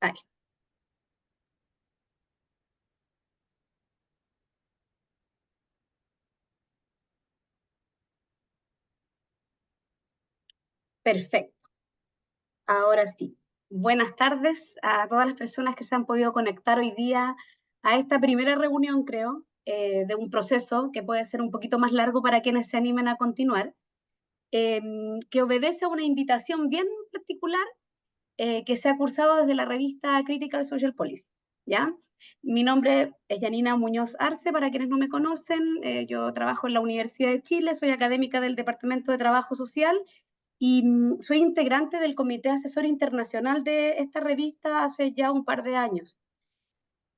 Ahí. Perfecto. Ahora sí. Buenas tardes a todas las personas que se han podido conectar hoy día a esta primera reunión, creo, de un proceso que puede ser un poquito más largo para quienes se animen a continuar, que obedece a una invitación bien particular que se ha cursado desde la revista Critical Social Policy, ¿ya? Mi nombre es Yanina Muñoz Arce, para quienes no me conocen, yo trabajo en la Universidad de Chile, soy académica del Departamento de Trabajo Social y soy integrante del Comité Asesor Internacional de esta revista hace ya un par de años.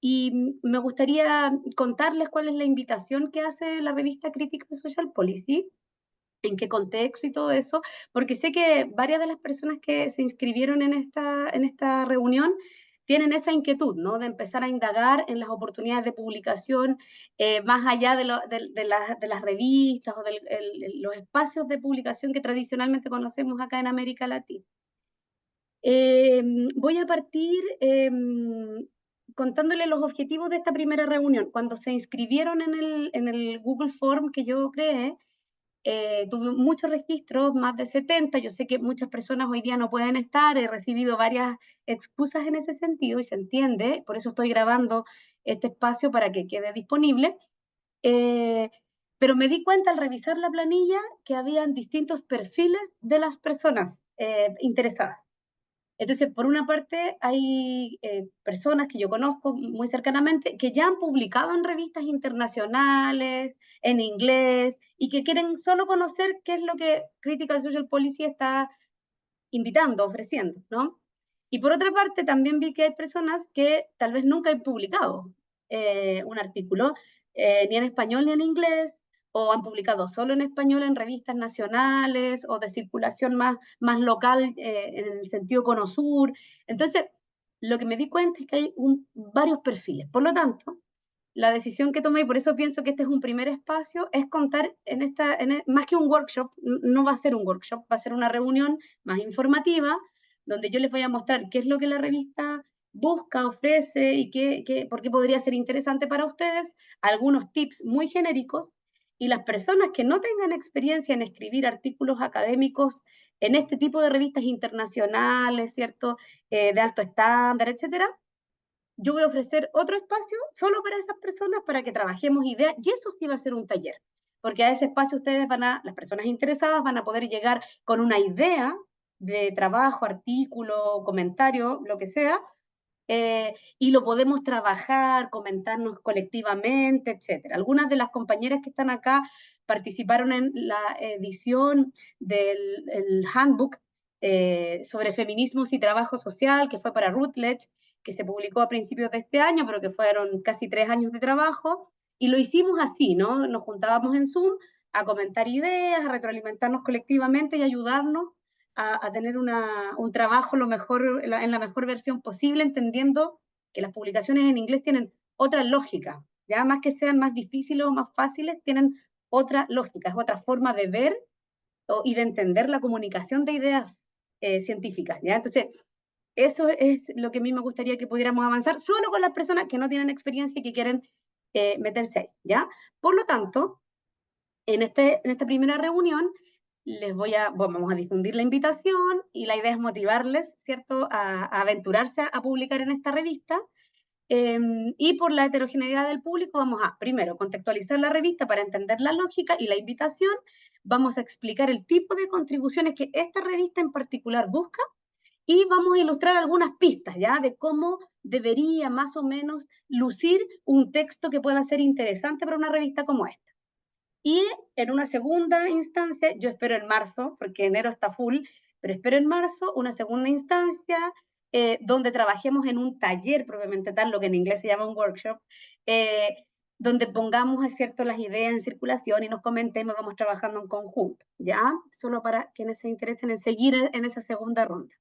Y me gustaría contarles cuál es la invitación que hace la revista Critical Social Policy, en qué contexto y todo eso, porque sé que varias de las personas que se inscribieron en esta reunión tienen esa inquietud, ¿no? De empezar a indagar en las oportunidades de publicación, más allá de las revistas o de los espacios de publicación que tradicionalmente conocemos acá en América Latina. Eh, Voy a partir contándole los objetivos de esta primera reunión. Cuando se inscribieron en el Google Form que yo creé, tuve muchos registros, más de 70. Yo sé que muchas personas hoy día no pueden estar, he recibido varias excusas en ese sentido y se entiende, por eso estoy grabando este espacio para que quede disponible. Eh, pero me di cuenta al revisar la planilla que habían distintos perfiles de las personas interesadas. Entonces, por una parte, hay personas que yo conozco muy cercanamente que ya han publicado en revistas internacionales, en inglés, y que quieren solo conocer qué es lo que Critical Social Policy está invitando, ofreciendo, ¿no? Y por otra parte, también vi que hay personas que tal vez nunca han publicado un artículo, ni en español ni en inglés, o han publicado solo en español en revistas nacionales o de circulación más local en el sentido cono sur. Entonces, lo que me di cuenta es que hay varios perfiles. Por lo tanto, la decisión que tomé, y por eso pienso que este es un primer espacio, es contar más que un workshop, no va a ser un workshop, va a ser una reunión más informativa, donde yo les voy a mostrar qué es lo que la revista busca, ofrece y por qué podría ser interesante para ustedes, algunos tips muy genéricos, y las personas que no tengan experiencia en escribir artículos académicos en este tipo de revistas internacionales, ¿cierto? De alto estándar, etcétera, yo voy a ofrecer otro espacio solo para esas personas para que trabajemos ideas, y eso sí va a ser un taller, porque a ese espacio ustedes las personas interesadas van a poder llegar con una idea de trabajo, artículo, comentario, lo que sea, y lo podemos trabajar, comentarnos colectivamente, etcétera. Algunas de las compañeras que están acá participaron en la edición del handbook sobre feminismos y trabajo social, que fue para Routledge, que se publicó a principios de este año, pero que fueron casi 3 años de trabajo, y lo hicimos así, ¿no? Nos juntábamos en Zoom a comentar ideas, a retroalimentarnos colectivamente y ayudarnos a tener un trabajo en la mejor versión posible, entendiendo que las publicaciones en inglés tienen otra lógica, ya más que sean más difíciles o más fáciles, tienen otra lógica, es otra forma de ver y de entender la comunicación de ideas científicas, ¿ya? Entonces, eso es lo que a mí me gustaría que pudiéramos avanzar, solo con las personas que no tienen experiencia y que quieren meterse ahí, ¿ya? Por lo tanto, en esta primera reunión vamos a difundir la invitación y la idea es motivarles, ¿cierto?, a aventurarse a publicar en esta revista. Y por la heterogeneidad del público vamos a, primero, contextualizar la revista para entender la lógica y la invitación. Vamos a explicar el tipo de contribuciones que esta revista en particular busca y vamos a ilustrar algunas pistas, ¿ya?, de cómo debería más o menos lucir un texto que pueda ser interesante para una revista como esta. Y en una segunda instancia, yo espero en marzo, porque enero está full, pero espero en marzo una segunda instancia donde trabajemos en un taller propiamente tal, lo que en inglés se llama un workshop, donde pongamos, es cierto, las ideas en circulación y nos comentemos, vamos trabajando en conjunto, ¿ya? Solo para quienes se interesen en seguir en esa segunda ronda.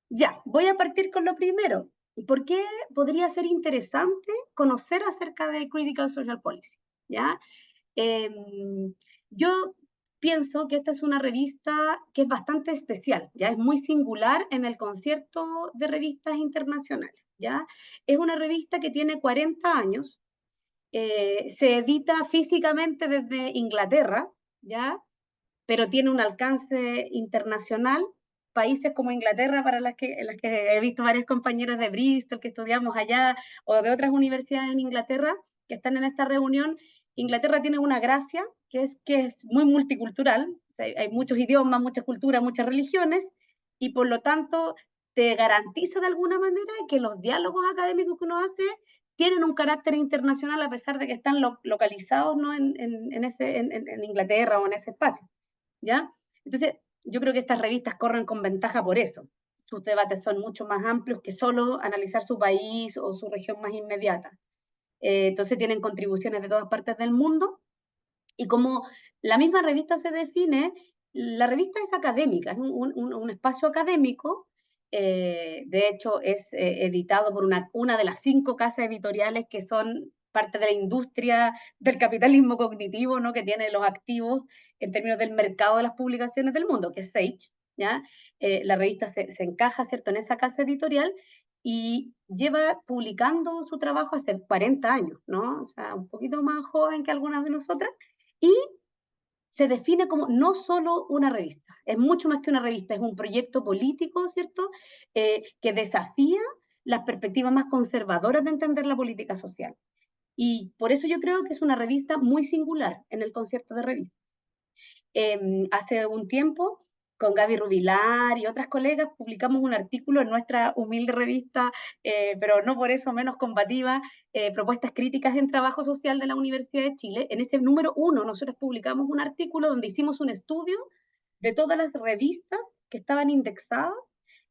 Ya, voy a partir con lo primero. ¿Por qué podría ser interesante conocer acerca de Critical Social Policy? ¿Ya? Eh, yo pienso que esta es una revista que es bastante especial, ya es muy singular en el concierto de revistas internacionales, ¿ya? Es una revista que tiene 40 años, se edita físicamente desde Inglaterra, ¿ya? Pero tiene un alcance internacional. Países como Inglaterra, en las que he visto varias compañeras de Bristol que estudiamos allá, o de otras universidades en Inglaterra que están en esta reunión, Inglaterra tiene una gracia que es muy multicultural, o sea, hay muchos idiomas, muchas culturas, muchas religiones, y por lo tanto te garantiza de alguna manera que los diálogos académicos que uno hace tienen un carácter internacional a pesar de que están localizados, ¿no? en Inglaterra o en ese espacio. ¿Ya? Entonces, yo creo que estas revistas corren con ventaja por eso. Sus debates son mucho más amplios que solo analizar su país o su región más inmediata. Entonces tienen contribuciones de todas partes del mundo y como la misma revista se define, la revista es académica, es un espacio académico. De hecho, es editado por una de las 5 casas editoriales que son parte de la industria del capitalismo cognitivo, ¿no? Que tiene los activos en términos del mercado de las publicaciones del mundo, que es Sage. ¿Ya? La revista se encaja, ¿cierto?, en esa casa editorial y lleva publicando su trabajo hace 40 años, ¿no? O sea, un poquito más joven que algunas de nosotras, y se define como no solo una revista, es mucho más que una revista, es un proyecto político, ¿cierto? Que desafía las perspectivas más conservadoras de entender la política social. Y por eso yo creo que es una revista muy singular en el concepto de revista. Hace un tiempo, con Gaby Rubilar y otras colegas, publicamos un artículo en nuestra humilde revista, pero no por eso menos combativa, Propuestas Críticas en Trabajo Social de la Universidad de Chile. En ese número 1 nosotros publicamos un artículo donde hicimos un estudio de todas las revistas que estaban indexadas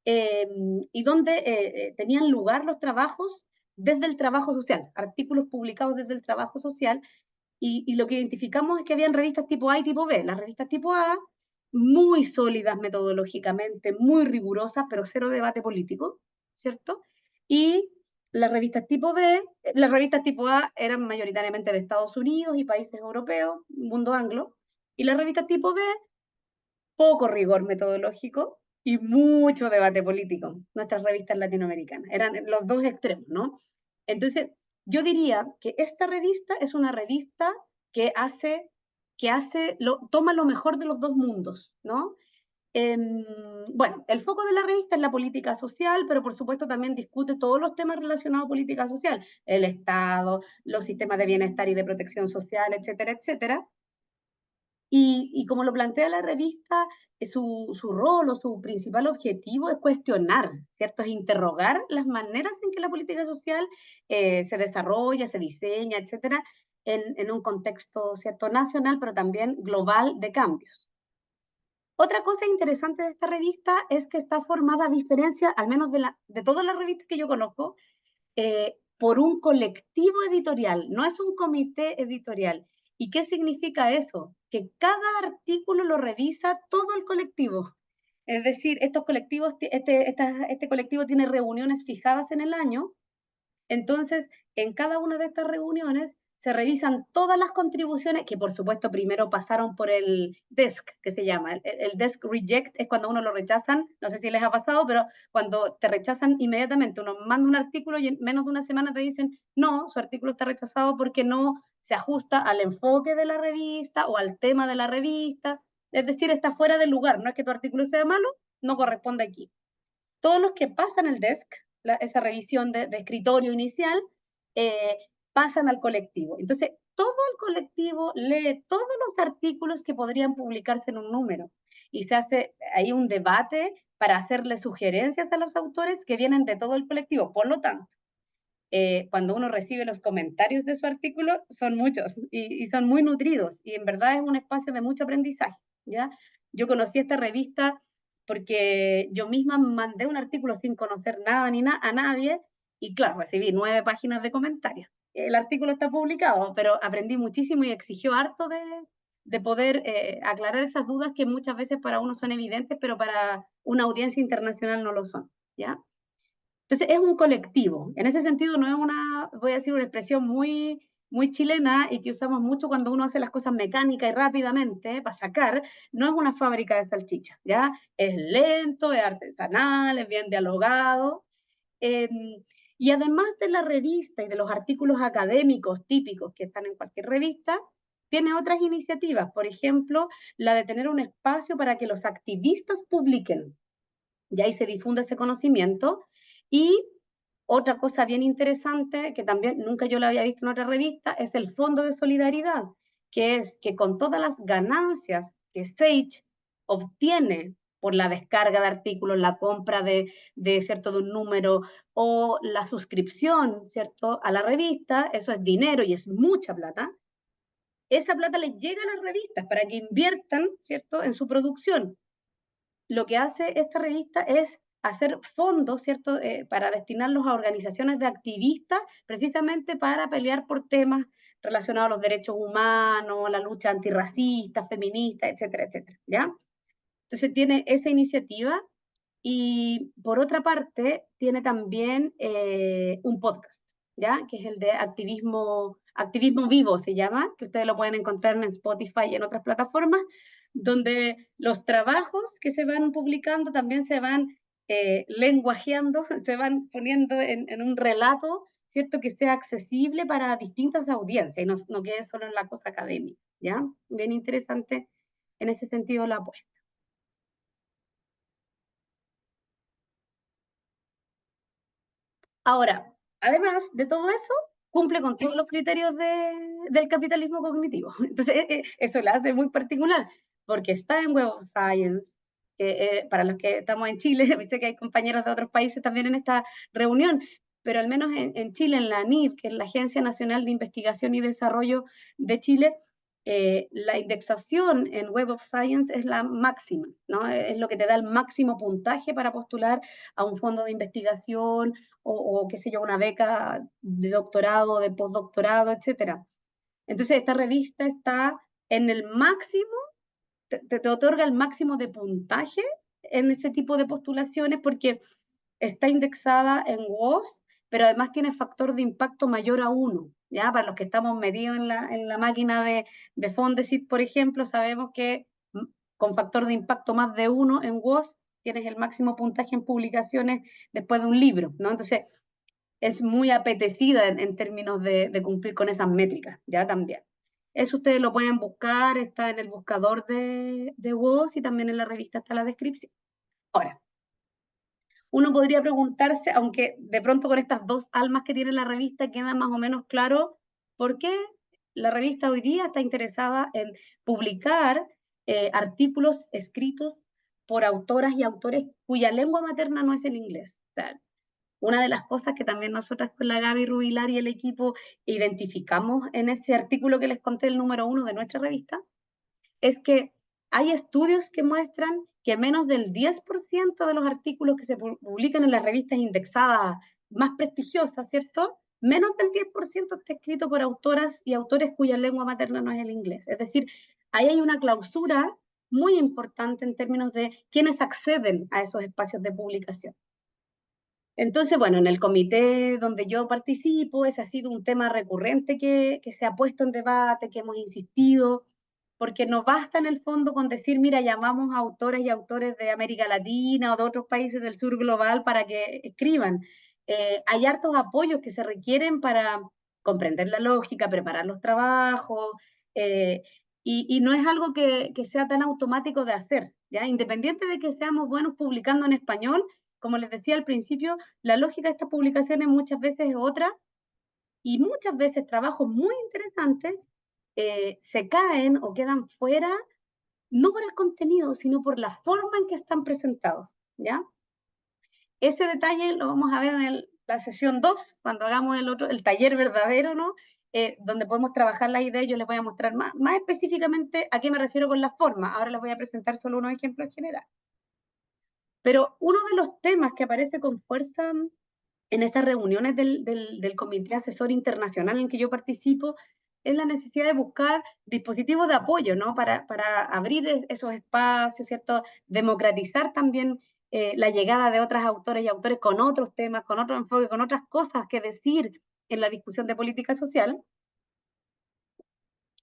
eh, y donde tenían lugar los trabajos desde el trabajo social, artículos publicados desde el trabajo social, y lo que identificamos es que habían revistas tipo A y tipo B. Las revistas tipo A, muy sólidas metodológicamente, muy rigurosas, pero cero debate político, ¿cierto? Y las revistas tipo A eran mayoritariamente de Estados Unidos y países europeos, mundo anglo, y las revistas tipo B, poco rigor metodológico y mucho debate político. Nuestras revistas latinoamericanas eran los dos extremos, ¿no? Entonces, yo diría que esta revista es una revista que toma lo mejor de los dos mundos, ¿no? Bueno, el foco de la revista es la política social, pero por supuesto también discute todos los temas relacionados a política social, el Estado, los sistemas de bienestar y de protección social, etcétera, etcétera. Y como lo plantea la revista, su rol o su principal objetivo es cuestionar, ¿cierto? Es interrogar las maneras en que la política social se desarrolla, se diseña, etcétera, en un contexto, ¿cierto?, nacional, pero también global de cambios. Otra cosa interesante de esta revista es que está formada, a diferencia, al menos de todas las revistas que yo conozco, por un colectivo editorial, no es un comité editorial. ¿Y qué significa eso? Que cada artículo lo revisa todo el colectivo. Es decir, este colectivo tiene reuniones fijadas en el año, entonces en cada una de estas reuniones se revisan todas las contribuciones que por supuesto primero pasaron por el desk, que se llama. El desk reject es cuando uno lo rechazan, no sé si les ha pasado, pero cuando te rechazan inmediatamente, uno manda un artículo y en menos de una semana te dicen, no, su artículo está rechazado porque no se ajusta al enfoque de la revista o al tema de la revista, es decir, está fuera de lugar, no es que tu artículo sea malo, no corresponde aquí. Todos los que pasan el desk, esa revisión de escritorio inicial, eh, pasan al colectivo. Entonces, todo el colectivo lee todos los artículos que podrían publicarse en un número y se hace ahí un debate para hacerle sugerencias a los autores que vienen de todo el colectivo. Por lo tanto, cuando uno recibe los comentarios de su artículo, son muchos y son muy nutridos y en verdad es un espacio de mucho aprendizaje, ¿ya? Yo conocí esta revista porque yo misma mandé un artículo sin conocer nada ni a nadie y claro, recibí 9 páginas de comentarios. El artículo está publicado, pero aprendí muchísimo y exigió harto de poder aclarar esas dudas que muchas veces para uno son evidentes, pero para una audiencia internacional no lo son, ¿ya? Entonces es un colectivo. En ese sentido no es una, voy a decir una expresión muy muy chilena y que usamos mucho cuando uno hace las cosas mecánicas y rápidamente para sacar, no es una fábrica de salchichas, ¿ya? Es lento, es artesanal, es bien dialogado. Eh, y además de la revista y de los artículos académicos típicos que están en cualquier revista, tiene otras iniciativas, por ejemplo, la de tener un espacio para que los activistas publiquen, y ahí se difunde ese conocimiento. Y otra cosa bien interesante, que también nunca yo la había visto en otra revista, es el Fondo de Solidaridad, que es que con todas las ganancias que Sage obtiene por la descarga de artículos, la compra cierto, de un número o la suscripción, ¿cierto?, a la revista, eso es dinero y es mucha plata, esa plata les llega a las revistas para que inviertan, ¿cierto?, en su producción. Lo que hace esta revista es hacer fondos, ¿cierto?, para destinarlos a organizaciones de activistas, precisamente para pelear por temas relacionados a los derechos humanos, la lucha antirracista, feminista, etcétera, etcétera, ¿ya? Entonces tiene esa iniciativa y por otra parte tiene también un podcast, ¿ya? Que es el de activismo vivo se llama, que ustedes lo pueden encontrar en Spotify y en otras plataformas, donde los trabajos que se van publicando también se van lenguajeando, se van poniendo en un relato, ¿cierto? Que sea accesible para distintas audiencias y no quede solo en la cosa académica, ¿ya? Bien interesante en ese sentido la apuesta. Ahora, además de todo eso, cumple con todos los criterios del capitalismo cognitivo. Entonces, eso la hace muy particular, porque está en Web of Science, para los que estamos en Chile, sé que hay compañeros de otros países también en esta reunión, pero al menos en Chile, en la ANID, que es la Agencia Nacional de Investigación y Desarrollo de Chile, la indexación en Web of Science es la máxima, ¿no? Es lo que te da el máximo puntaje para postular a un fondo de investigación o qué sé yo, una beca de doctorado, de postdoctorado, etcétera. Entonces, esta revista está en el máximo, te otorga el máximo de puntaje en ese tipo de postulaciones porque está indexada en WOS, pero además tiene factor de impacto mayor a 1. ¿Ya? Para los que estamos metidos en la máquina de Fondesit, por ejemplo, sabemos que con factor de impacto más de 1 en WOS tienes el máximo puntaje en publicaciones después de un libro, ¿no? Entonces, es muy apetecida en términos de cumplir con esas métricas, ya también. Eso ustedes lo pueden buscar, está en el buscador de WOS y también en la revista está la descripción. Ahora, uno podría preguntarse, aunque de pronto con estas dos almas que tiene la revista queda más o menos claro por qué la revista hoy día está interesada en publicar artículos escritos por autoras y autores cuya lengua materna no es el inglés. O sea, una de las cosas que también nosotras con la Gaby Rubilar y el equipo identificamos en ese artículo que les conté, el número 1 de nuestra revista, es que hay estudios que muestran que menos del 10% de los artículos que se publican en las revistas indexadas más prestigiosas, ¿cierto? Menos del 10% está escrito por autoras y autores cuya lengua materna no es el inglés. Es decir, ahí hay una clausura muy importante en términos de quienes acceden a esos espacios de publicación. Entonces, bueno, en el comité donde yo participo, ese ha sido un tema recurrente que se ha puesto en debate, que hemos insistido, porque no basta en el fondo con decir, mira, llamamos a autores y autores de América Latina o de otros países del sur global para que escriban. Hay hartos apoyos que se requieren para comprender la lógica, preparar los trabajos, eh, y no es algo que sea tan automático de hacer, ¿ya? Independiente de que seamos buenos publicando en español, como les decía al principio, la lógica de estas publicaciones muchas veces es otra y muchas veces trabajos muy interesantes se caen o quedan fuera, no por el contenido, sino por la forma en que están presentados, ¿ya? Ese detalle lo vamos a ver en la sesión 2 cuando hagamos el taller verdadero, ¿no? Donde podemos trabajar las ideas, yo les voy a mostrar más específicamente a qué me refiero con la forma. Ahora les voy a presentar solo unos ejemplos generales. Pero uno de los temas que aparece con fuerza en estas reuniones del Comité Asesor Internacional en que yo participo es la necesidad de buscar dispositivos de apoyo, ¿no? Para abrir esos espacios, ¿cierto? Democratizar también la llegada de otras autores y autores con otros temas, con otro enfoque, con otras cosas que decir en la discusión de política social.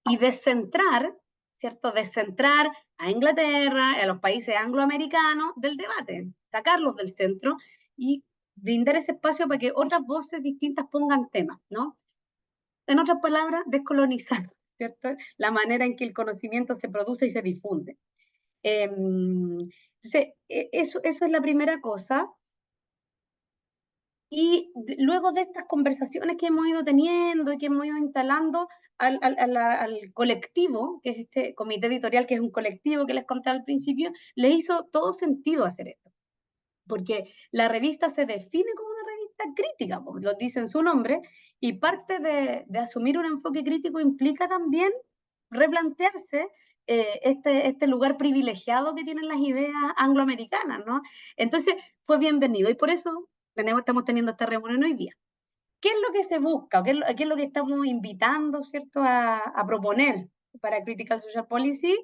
y descentrar, ¿cierto? Descentrar a Inglaterra, a los países angloamericanos del debate, sacarlos del centro y brindar ese espacio para que otras voces distintas pongan temas, ¿no? En otras palabras, descolonizar, ¿cierto? La manera en que el conocimiento se produce y se difunde. Entonces, eso es la primera cosa. Y luego de estas conversaciones que hemos ido teniendo y que hemos ido instalando al colectivo, que es este comité editorial, que es un colectivo que les conté al principio, le hizo todo sentido hacer esto. Porque la revista se define como una revista crítica, pues, lo dice en su nombre, y parte de asumir un enfoque crítico implica también replantearse este lugar privilegiado que tienen las ideas angloamericanas, ¿no? Entonces, fue bienvenido, y por eso estamos teniendo esta reunión hoy día. ¿Qué es lo que se busca? ¿Qué es lo que estamos invitando, ¿cierto?, a proponer para Critical Social Policy?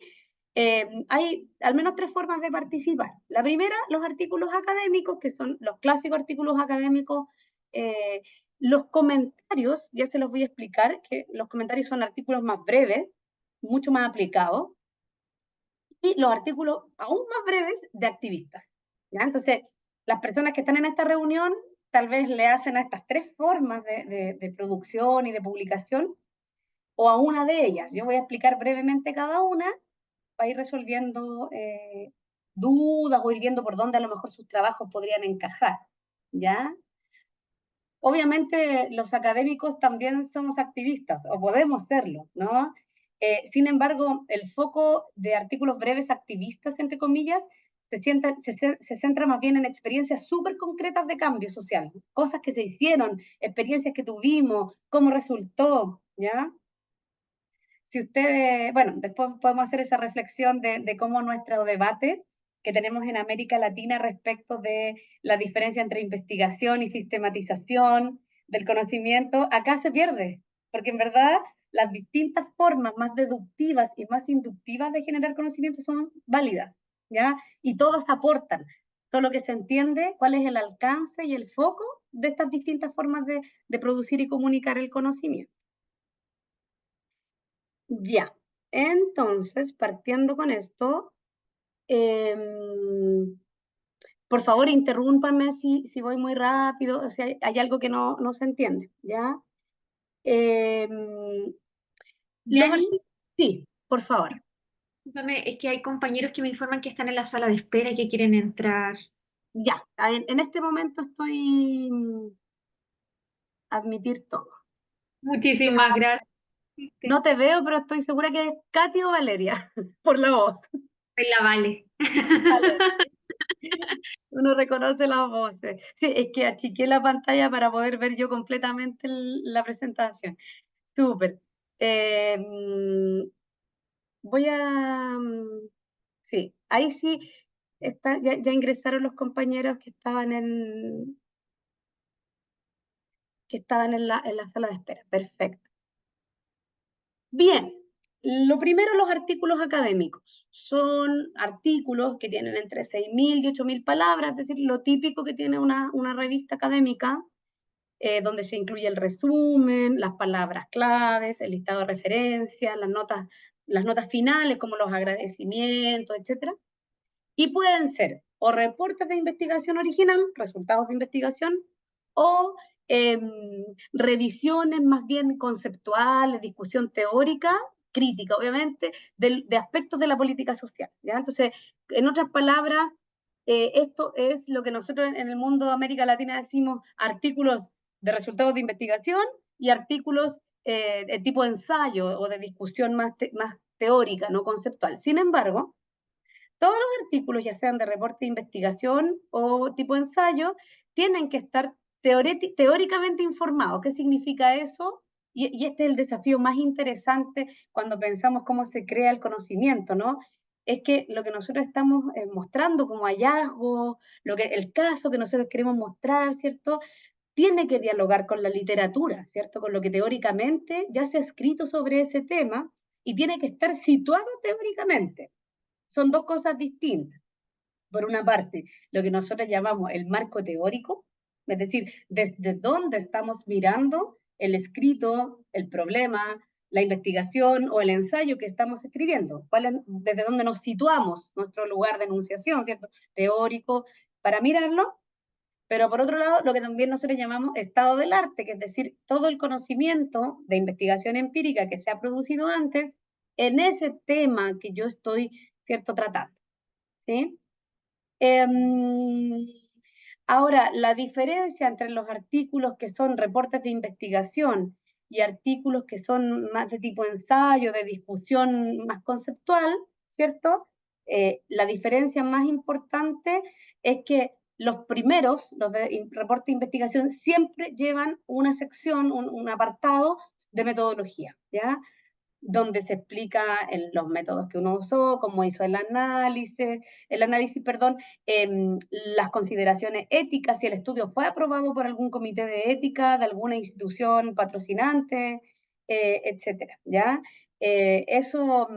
Hay al menos tres formas de participar. La primera, los artículos académicos, que son los clásicos artículos académicos. eh, los comentarios, ya se los voy a explicar, que los comentarios son artículos más breves, mucho más aplicados, y los artículos aún más breves de activistas, ¿ya? Entonces, las personas que están en esta reunión tal vez le hacen a estas tres formas de producción y de publicación, o a una de ellas. Yo voy a explicar brevemente cada una para ir resolviendo dudas o ir viendo por dónde a lo mejor sus trabajos podrían encajar, ¿ya? Obviamente los académicos también somos activistas, o podemos serlo, ¿no? Sin embargo, el foco de artículos breves activistas, entre comillas, se centra más bien en experiencias súper concretas de cambio social, cosas que se hicieron, experiencias que tuvimos, cómo resultó, ¿ya? Si ustedes, bueno, después podemos hacer esa reflexión de cómo nuestro debate que tenemos en América Latina respecto de la diferencia entre investigación y sistematización del conocimiento, acá se pierde, porque en verdad las distintas formas más deductivas y más inductivas de generar conocimiento son válidas, ¿ya? Y todos aportan, solo que se entiende cuál es el alcance y el foco de estas distintas formas de producir y comunicar el conocimiento. Ya, entonces, partiendo con esto, por favor, interrúmpanme si voy muy rápido, o sea, hay algo que no se entiende, ¿ya? Em, los Yani, sí, por favor. discúlpame, es que hay compañeros que me informan que están en la sala de espera y que quieren entrar. Ya, en este momento estoy admitir todo. Muchísimas gracias. No te veo, pero estoy segura que es Katy o Valeria, por la voz. Soy la Vale. Vale. Uno reconoce las voces. Sí, es que achiqué la pantalla para poder ver yo completamente la presentación. Súper. Eh, mm, voy a... sí, ahí sí ya ingresaron los compañeros que estaban en la sala de espera. Perfecto. Bien, lo primero, los artículos académicos. Son artículos que tienen entre 6.000 y 8.000 palabras, es decir, lo típico que tiene una revista académica, donde se incluye el resumen, las palabras claves, el listado de referencias, las notas finales como los agradecimientos, etcétera. Y pueden ser o reportes de investigación original, resultados de investigación, o eh, revisiones más bien conceptuales, discusión teórica, crítica, obviamente, de aspectos de la política social, ¿ya? Entonces, en otras palabras, esto es lo que nosotros en el mundo de América Latina decimos artículos de resultados de investigación y artículos de tipo ensayo o de discusión más teórica, no conceptual. Sin embargo, todos los artículos, ya sean de reporte de investigación o tipo ensayo, tienen que estar teóricamente informados. ¿Qué significa eso? Y este es el desafío más interesante cuando pensamos cómo se crea el conocimiento, ¿no? Es que lo que nosotros estamos mostrando como hallazgo, el caso que nosotros queremos mostrar, ¿cierto? Tiene que dialogar con la literatura, ¿cierto? Con lo que teóricamente ya se ha escrito sobre ese tema y tiene que estar situado teóricamente. Son dos cosas distintas. Por una parte, lo que nosotros llamamos el marco teórico, es decir, desde dónde estamos mirando el escrito, el problema, la investigación o el ensayo que estamos escribiendo, desde dónde nos situamos, nuestro lugar de enunciación, ¿cierto? Teórico, para mirarlo, pero por otro lado, lo que también nosotros llamamos estado del arte, que es decir, todo el conocimiento de investigación empírica que se ha producido antes en ese tema que yo estoy, ¿cierto?, tratando, ¿sí? Ahora, la diferencia entre los artículos que son reportes de investigación y artículos que son más de tipo ensayo, de discusión más conceptual, ¿cierto? La diferencia más importante es que los primeros, los de reporte de investigación, siempre llevan una sección, un apartado de metodología, ¿ya? Donde se explica los métodos que uno usó, cómo hizo el análisis, perdón, las consideraciones éticas, si el estudio fue aprobado por algún comité de ética, de alguna institución patrocinante, etcétera, ¿ya? Eso,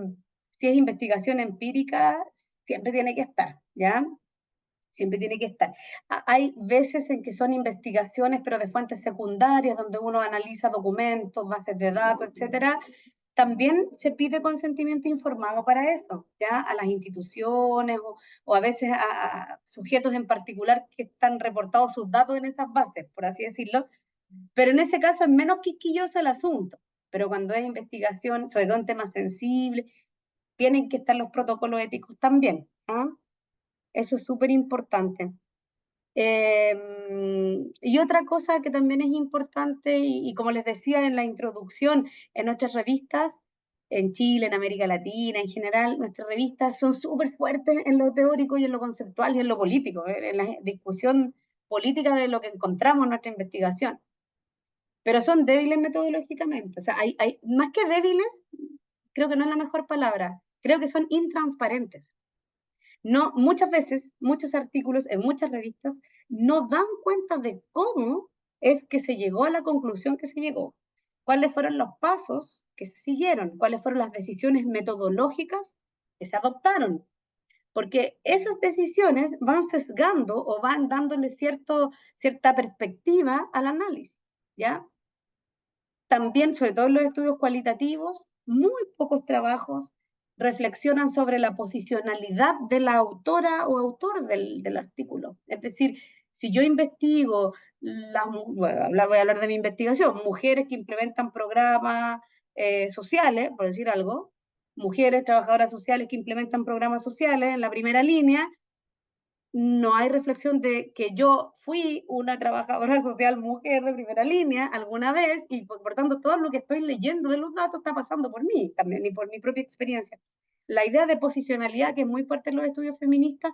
si es investigación empírica, siempre tiene que estar, ¿ya? Siempre tiene que estar. Hay veces en que son investigaciones, pero de fuentes secundarias, donde uno analiza documentos, bases de datos, etcétera. También se pide consentimiento informado para eso, ya a las instituciones o a veces a sujetos en particular que están reportados sus datos en esas bases, por así decirlo. Pero en ese caso es menos quisquilloso el asunto. Pero cuando es investigación, sobre todo en temas sensibles, tienen que estar los protocolos éticos también. ¿Ah? Eso es súper importante. Y otra cosa que también es importante, y como les decía en la introducción, en nuestras revistas, en Chile, en América Latina, en general, nuestras revistas son súper fuertes en lo teórico y en lo conceptual y en lo político, en la discusión política de lo que encontramos en nuestra investigación. Pero son débiles metodológicamente, o sea, más que débiles, creo que no es la mejor palabra, creo que son intransparentes. No, muchas veces, muchos artículos en muchas revistas no dan cuenta de cómo es que se llegó a la conclusión que se llegó, cuáles fueron los pasos que se siguieron, cuáles fueron las decisiones metodológicas que se adoptaron, porque esas decisiones van sesgando o van dándole cierta perspectiva al análisis, ¿ya? También, sobre todo en los estudios cualitativos, muy pocos trabajos reflexionan sobre la posicionalidad de la autora o autor del artículo. Es decir, si yo investigo, voy a hablar de mi investigación, mujeres que implementan programas sociales, por decir algo, mujeres trabajadoras sociales que implementan programas sociales en la primera línea, no hay reflexión de que yo fui una trabajadora social mujer de primera línea alguna vez y por tanto todo lo que estoy leyendo de los datos está pasando por mí también y por mi propia experiencia. La idea de posicionalidad, que es muy fuerte en los estudios feministas,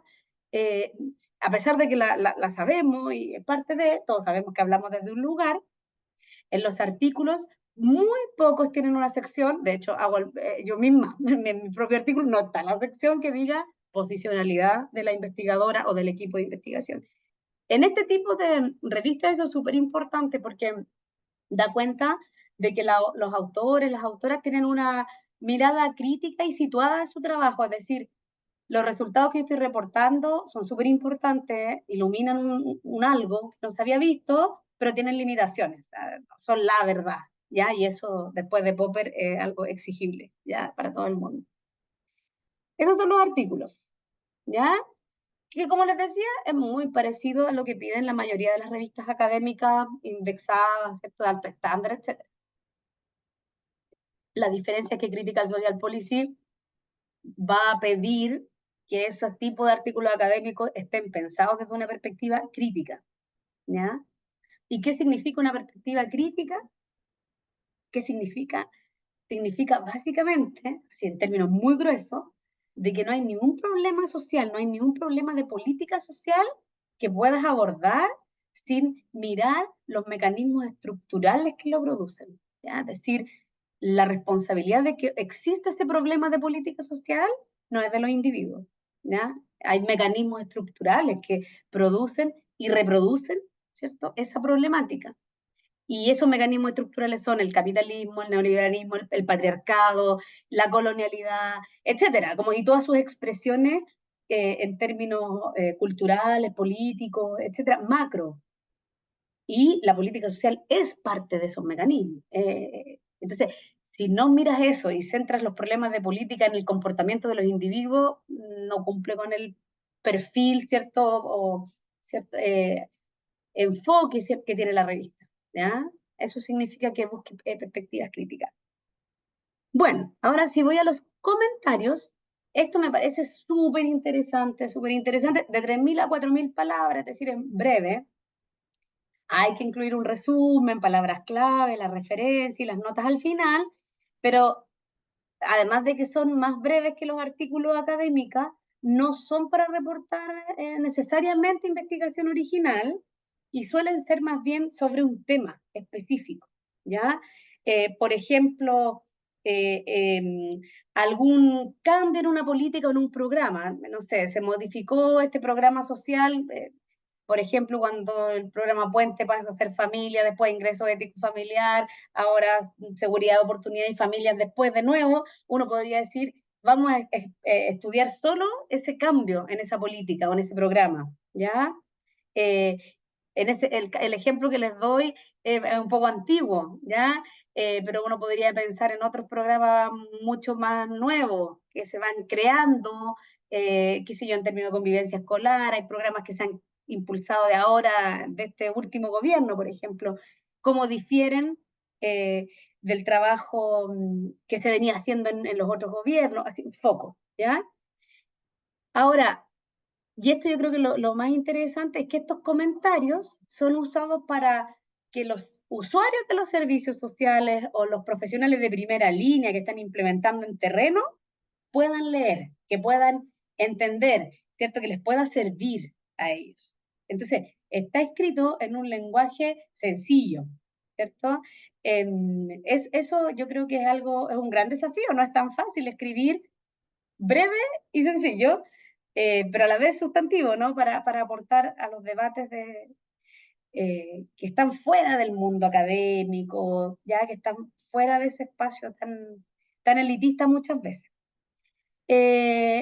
eh, a pesar de que la sabemos y es parte de, todos sabemos que hablamos desde un lugar, en los artículos muy pocos tienen una sección, de hecho hago yo misma en mi propio artículo no está la sección que diga posicionalidad de la investigadora o del equipo de investigación. En este tipo de revistas eso es súper importante porque da cuenta de que los autores, las autoras tienen una mirada crítica y situada en su trabajo, es decir, los resultados que yo estoy reportando son súper importantes, iluminan un algo que no se había visto, pero tienen limitaciones, son la verdad, ¿ya? Y eso después de Popper es algo exigible, ¿ya? Para todo el mundo. Esos son los artículos, ¿ya? Que como les decía, es muy parecido a lo que piden la mayoría de las revistas académicas indexadas, ¿cierto? De alto estándar, etc. La diferencia es que Critical Social Policy va a pedir que esos tipos de artículos académicos estén pensados desde una perspectiva crítica, ¿ya? ¿Y qué significa una perspectiva crítica? ¿Qué significa? Significa básicamente, así en términos muy gruesos, de que no hay ningún problema social, no hay ningún problema de política social que puedas abordar sin mirar los mecanismos estructurales que lo producen, ¿ya? Es decir, la responsabilidad de que existe este problema de política social no es de los individuos, ¿ya? Hay mecanismos estructurales que producen y reproducen, ¿cierto?, esa problemática. Y esos mecanismos estructurales son el capitalismo, el neoliberalismo, el patriarcado, la colonialidad, etcétera, como y todas sus expresiones en términos culturales, políticos, etcétera, macro. Y la política social es parte de esos mecanismos. Entonces, si no miras eso y centras los problemas de política en el comportamiento de los individuos, no cumple con el perfil, ¿cierto? O cierto, enfoque, ¿cierto?, que tiene la revista, ¿ya? Eso significa que busque perspectivas críticas. Bueno, ahora si voy a los comentarios, esto me parece súper interesante, de 3.000 a 4.000 palabras, es decir, en breve. Hay que incluir un resumen, palabras clave, la referencia y las notas al final, pero además de que son más breves que los artículos académicos, no son para reportar necesariamente investigación original y suelen ser más bien sobre un tema específico, ¿ya? Por ejemplo, eh, eh, algún cambio en una política o en un programa, no sé, se modificó este programa social, por ejemplo, cuando el programa Puente pasa a ser familia, después ingreso ético familiar, ahora seguridad, oportunidad y familias después de nuevo, uno podría decir, vamos a estudiar solo ese cambio en esa política o en ese programa, ¿ya? Eh, el ejemplo que les doy es un poco antiguo, ¿ya? Pero uno podría pensar en otros programas mucho más nuevos que se van creando, qué sé yo, en términos de convivencia escolar, hay programas que se han impulsado de ahora, de este último gobierno, por ejemplo, cómo difieren eh, del trabajo que se venía haciendo en los otros gobiernos, así, foco, ¿ya? Ahora, y esto yo creo que lo más interesante es que estos comentarios son usados para que los usuarios de los servicios sociales o los profesionales de primera línea que están implementando en terreno puedan leer, que puedan entender, ¿cierto? Que les pueda servir a ellos. Entonces, está escrito en un lenguaje sencillo, ¿cierto? Eso yo creo que es algo, es un gran desafío, no es tan fácil escribir breve y sencillo, pero a la vez sustantivo, ¿no? Para aportar a los debates que están fuera del mundo académico, ya que están fuera de ese espacio tan elitista muchas veces.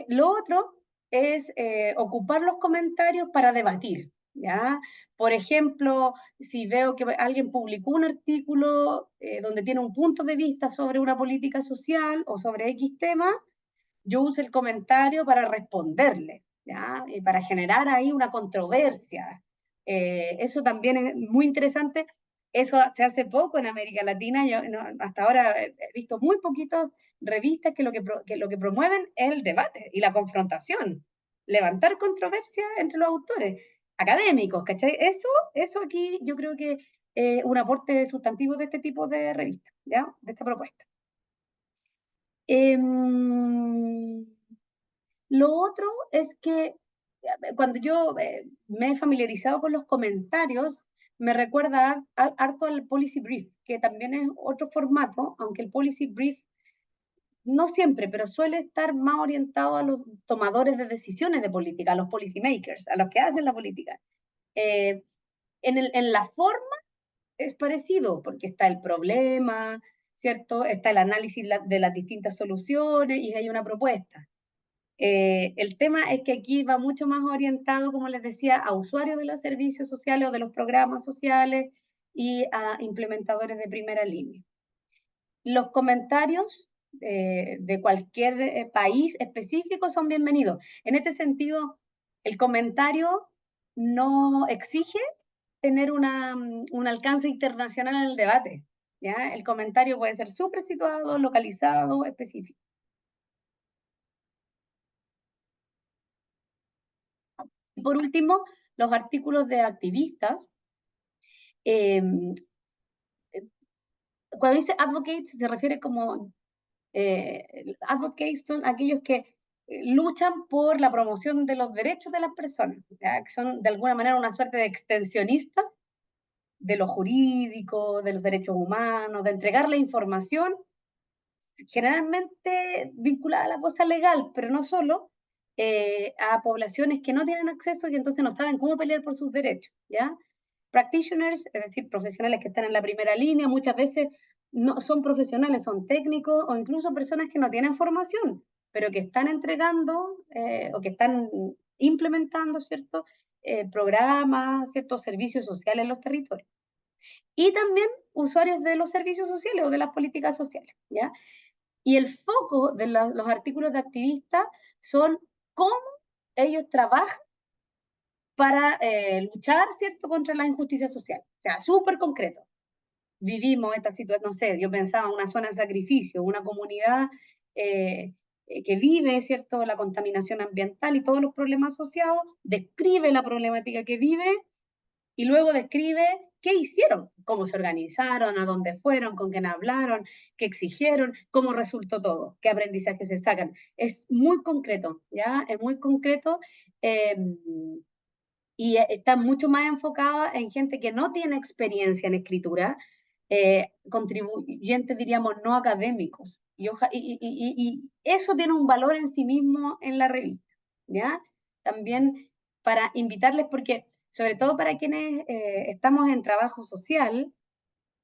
Lo otro es ocupar los comentarios para debatir, ¿ya? Por ejemplo, si veo que alguien publicó un artículo donde tiene un punto de vista sobre una política social o sobre X tema, yo uso el comentario para responderle, ¿ya? Y para generar ahí una controversia. Eso también es muy interesante. Eso se hace poco en América Latina. Yo hasta ahora he visto muy poquitas revistas que lo que promueven es el debate y la confrontación. Levantar controversia entre los autores académicos, ¿cachai? Eso aquí yo creo que es un aporte sustantivo de este tipo de revistas, ¿ya? De esta propuesta. Lo otro es que cuando yo me he familiarizado con los comentarios, me recuerda harto al Policy Brief, que también es otro formato, aunque el Policy Brief no siempre, pero suele estar más orientado a los tomadores de decisiones de política, a los policy makers, a los que hacen la política. Eh, en la forma es parecido, porque está el problema, ¿cierto? Está el análisis de las distintas soluciones y hay una propuesta. El tema es que aquí va mucho más orientado, como les decía, a usuarios de los servicios sociales o de los programas sociales y a implementadores de primera línea. Los comentarios de cualquier país específico son bienvenidos. En este sentido, el comentario no exige tener un alcance internacional en el debate, ¿ya? El comentario puede ser súper situado, localizado, específico. Y por último, los artículos de activistas. Eh, Cuando dice advocates, se refiere como advocates son aquellos que luchan por la promoción de los derechos de las personas, ¿ya? Que son de alguna manera una suerte de extensionistas de lo jurídico, de los derechos humanos, de entregarle información generalmente vinculada a la cosa legal, pero no solo, a poblaciones que no tienen acceso y entonces no saben cómo pelear por sus derechos, ¿ya? Practitioners, es decir, profesionales que están en la primera línea, muchas veces no son profesionales, son técnicos o incluso personas que no tienen formación, pero que están entregando o que están implementando, ¿cierto? Programas, ciertos servicios sociales en los territorios. y también usuarios de los servicios sociales o de las políticas sociales, ¿ya? Y el foco de los artículos de activistas son cómo ellos trabajan para luchar, ¿cierto?, contra la injusticia social. O sea, súper concreto. Vivimos esta situación, no sé, yo pensaba en una zona de sacrificio, una comunidad eh, que vive, ¿cierto?, la contaminación ambiental y todos los problemas asociados, describe la problemática que vive y luego describe qué hicieron, cómo se organizaron, a dónde fueron, con quién hablaron, qué exigieron, cómo resultó todo, qué aprendizajes se sacan. Es muy concreto, ¿ya? Es muy concreto. Eh, y está mucho más enfocada en gente que no tiene experiencia en escritura, contribuyentes, diríamos, no académicos. Y eso tiene un valor en sí mismo en la revista, ¿ya? También para invitarles, porque sobre todo para quienes estamos en trabajo social,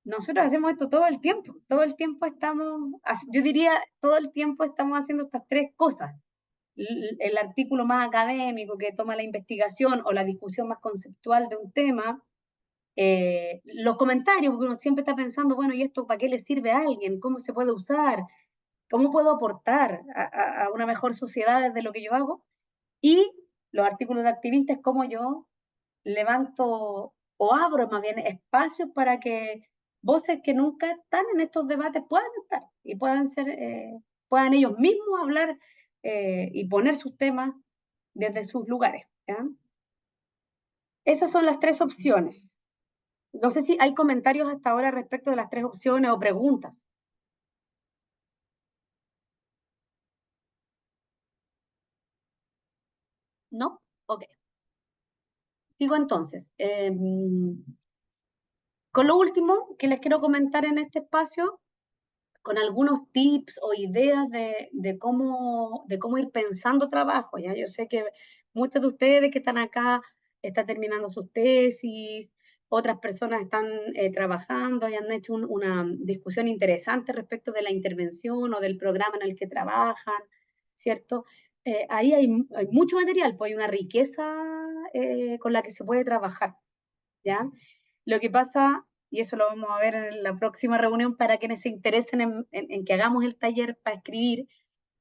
nosotros hacemos esto todo el tiempo estamos, yo diría, todo el tiempo estamos haciendo estas tres cosas: el artículo más académico que toma la investigación o la discusión más conceptual de un tema, los comentarios, porque uno siempre está pensando, bueno, ¿y esto para qué le sirve a alguien? ¿Cómo se puede usar? ¿Cómo puedo aportar a una mejor sociedad desde lo que yo hago? Y los artículos de activistas, cómo yo levanto o abro más bien espacios para que voces que nunca están en estos debates puedan estar y puedan ser, puedan ellos mismos hablar y poner sus temas desde sus lugares, ¿ya? Esas son las tres opciones. No sé si hay comentarios hasta ahora respecto de las tres opciones o preguntas. ¿No? Ok. Sigo entonces. Con lo último que les quiero comentar en este espacio, con algunos tips o ideas de cómo ir pensando trabajo, ¿ya? Yo sé que muchos de ustedes que están acá están terminando sus tesis, otras personas están trabajando y han hecho una discusión interesante respecto de la intervención o del programa en el que trabajan, ¿cierto? Ahí hay mucho material, pues hay una riqueza con la que se puede trabajar, ¿ya? Lo que pasa, y eso lo vamos a ver en la próxima reunión para quienes se interesen en que hagamos el taller para escribir,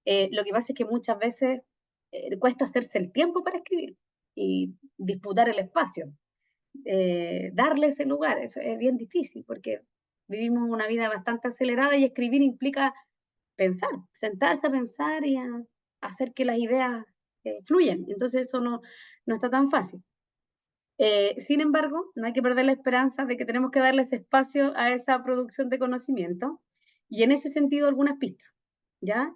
lo que pasa es que muchas veces cuesta hacerse el tiempo para escribir y disputar el espacio, darle ese lugar, eso es bien difícil porque vivimos una vida bastante acelerada y escribir implica pensar, sentarse a pensar y a hacer que las ideas fluyan, entonces eso no está tan fácil. Sin embargo, no hay que perder la esperanza de que tenemos que darles espacio a esa producción de conocimiento y en ese sentido algunas pistas, ¿ya?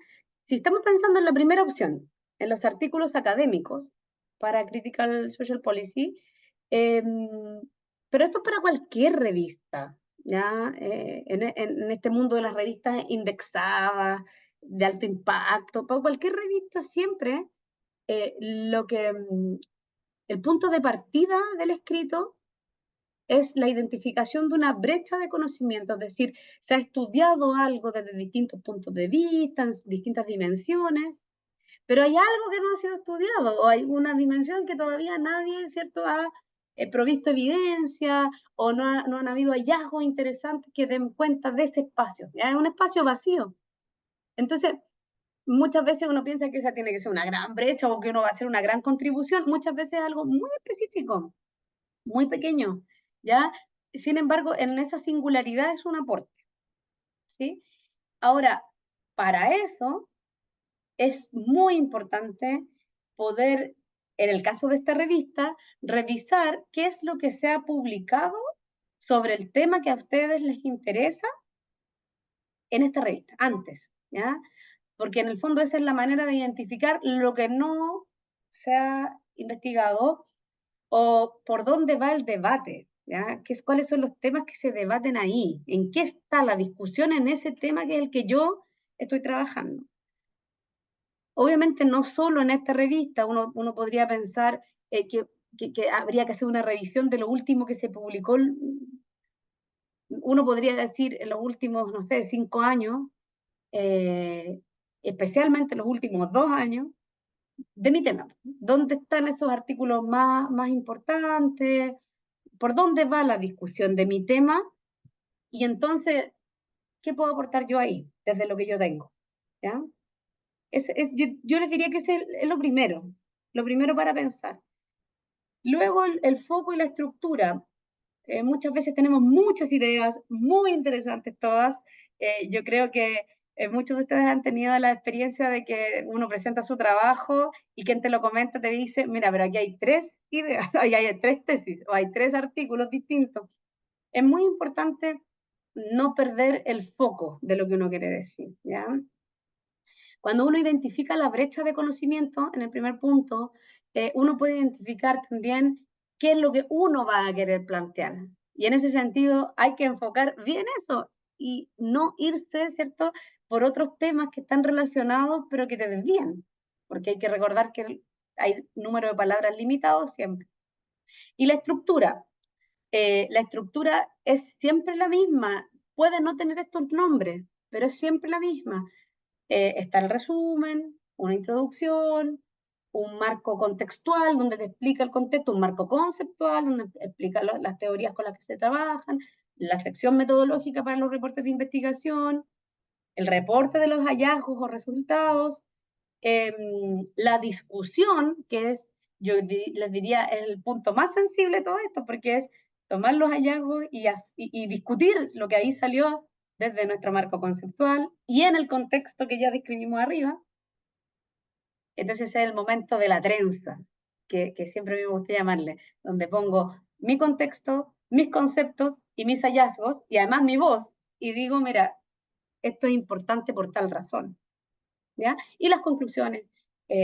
Si estamos pensando en la primera opción, en los artículos académicos para Critical Social Policy, eh, pero esto es para cualquier revista, ¿ya? En este mundo de las revistas indexadas, de alto impacto, para cualquier revista siempre lo que el punto de partida del escrito es la identificación de una brecha de conocimiento, es decir, se ha estudiado algo desde distintos puntos de vista, en distintas dimensiones, pero hay algo que no ha sido estudiado o hay una dimensión que todavía nadie, ¿cierto?, ha provisto evidencia o no han habido hallazgos interesantes que den cuenta de ese espacio. ¿Ya? Es un espacio vacío. Entonces, muchas veces uno piensa que esa tiene que ser una gran brecha o que uno va a hacer una gran contribución, muchas veces es algo muy específico, muy pequeño, ¿ya? Sin embargo, en esa singularidad es un aporte, ¿sí? Ahora, para eso es muy importante poder, en el caso de esta revista, revisar qué es lo que se ha publicado sobre el tema que a ustedes les interesa en esta revista, antes, ¿ya? Porque en el fondo esa es la manera de identificar lo que no se ha investigado o por dónde va el debate, ¿ya? ¿Cuáles son los temas que se debaten ahí? ¿En qué está la discusión en ese tema que es el que yo estoy trabajando? Obviamente no solo en esta revista, uno podría pensar que habría que hacer una revisión de lo último que se publicó, uno podría decir en los últimos, no sé, 5 años, eh, especialmente los últimos 2 años, de mi tema. ¿Dónde están esos artículos más importantes? por dónde va la discusión de mi tema y entonces, ¿qué puedo aportar yo ahí, desde lo que yo tengo? ¿Ya? Yo les diría que es lo primero para pensar. Luego el foco y la estructura. Muchas veces tenemos muchas ideas muy interesantes todas. Yo creo que muchos de ustedes han tenido la experiencia de que uno presenta su trabajo y quien te lo comenta te dice, mira, pero aquí hay tres ideas, hay tres tesis o hay tres artículos distintos. Es muy importante no perder el foco de lo que uno quiere decir, ¿ya? Cuando uno identifica la brecha de conocimiento, en el primer punto, uno puede identificar también qué es lo que uno va a querer plantear. Y en ese sentido hay que enfocar bien eso y no irse, ¿cierto?, por otros temas que están relacionados, pero que te desvían. Porque hay que recordar que hay número de palabras limitados siempre. Y la estructura es siempre la misma. Puede no tener estos nombres, pero es siempre la misma. Está el resumen, una introducción, un marco contextual donde te explica el contexto, un marco conceptual donde explica las teorías con las que se trabajan, la sección metodológica para los reportes de investigación, el reporte de los hallazgos o resultados, eh, la discusión, que es, les diría, el punto más sensible de todo esto, porque es tomar los hallazgos y discutir lo que ahí salió desde nuestro marco conceptual y en el contexto que ya describimos arriba. Entonces ese es el momento de la trenza, que siempre me gusta llamarle, donde pongo mi contexto, mis conceptos y mis hallazgos, y además mi voz, y digo, mira, esto es importante por tal razón. ¿Ya? Y las conclusiones,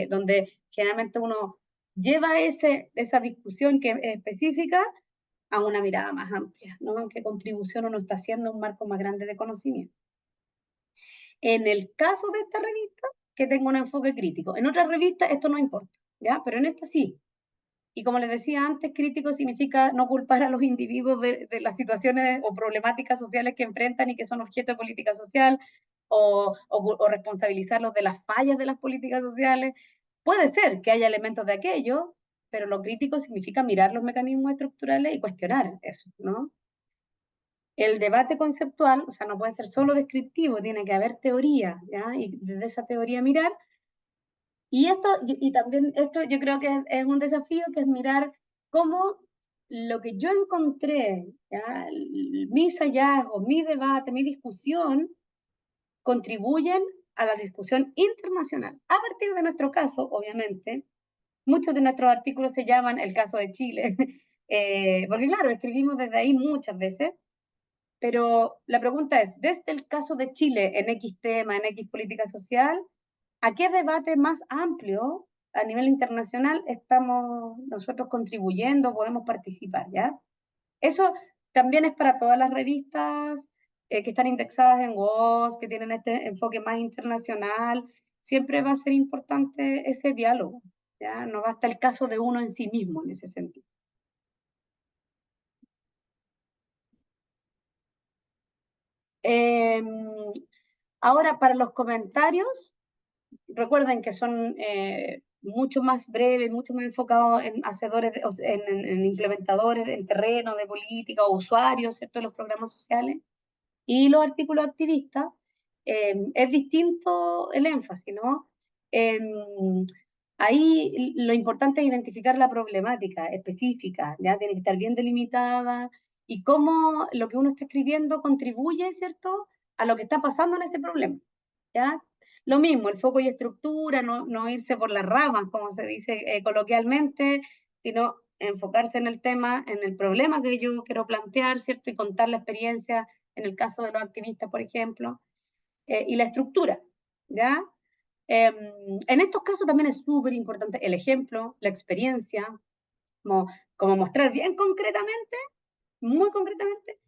donde generalmente uno lleva esa discusión que es específica a una mirada más amplia, ¿no? ¿En qué contribución uno está haciendo un marco más grande de conocimiento? En el caso de esta revista, que tengo un enfoque crítico. En otras revistas esto no importa, ¿ya? Pero en esta sí. Y como les decía antes, crítico significa no culpar a los individuos de las situaciones o problemáticas sociales que enfrentan y que son objeto de política social, o responsabilizarlos de las fallas de las políticas sociales. Puede ser que haya elementos de aquello, pero lo crítico significa mirar los mecanismos estructurales y cuestionar eso, ¿no? El debate conceptual, o sea, no puede ser solo descriptivo, tiene que haber teoría, ¿ya? Y desde esa teoría mirar. Y también esto yo creo que es un desafío, que es mirar cómo lo que yo encontré, ¿ya? Mis hallazgos, mi debate, mi discusión, contribuyen a la discusión internacional. A partir de nuestro caso, obviamente, muchos de nuestros artículos se llaman el caso de Chile, porque claro, escribimos desde ahí muchas veces, pero la pregunta es, desde el caso de Chile en X tema, en X política social, ¿a qué debate más amplio a nivel internacional estamos nosotros contribuyendo, podemos participar, ¿ya? Eso también es para todas las revistas que están indexadas en WOS, que tienen este enfoque más internacional. Siempre va a ser importante ese diálogo, ¿ya? No basta el caso de uno en sí mismo en ese sentido. Eh, Ahora, para los comentarios, recuerden que son mucho más breves, mucho más enfocados en hacedores, en implementadores en terreno de política o usuarios, ¿cierto?, de los programas sociales. Y los artículos activistas, es distinto el énfasis, ¿no? Eh, Ahí lo importante es identificar la problemática específica, ya tiene que estar bien delimitada y cómo lo que uno está escribiendo contribuye, ¿cierto?, a lo que está pasando en ese problema, ¿ya? Lo mismo, el foco y estructura, no irse por las ramas, como se dice coloquialmente, sino enfocarse en el tema, en el problema que yo quiero plantear, ¿cierto? Y contar la experiencia, en el caso de los activistas, por ejemplo, y la estructura, ¿ya? En estos casos también es súper importante el ejemplo, la experiencia, como mostrar bien concretamente, muy concretamente,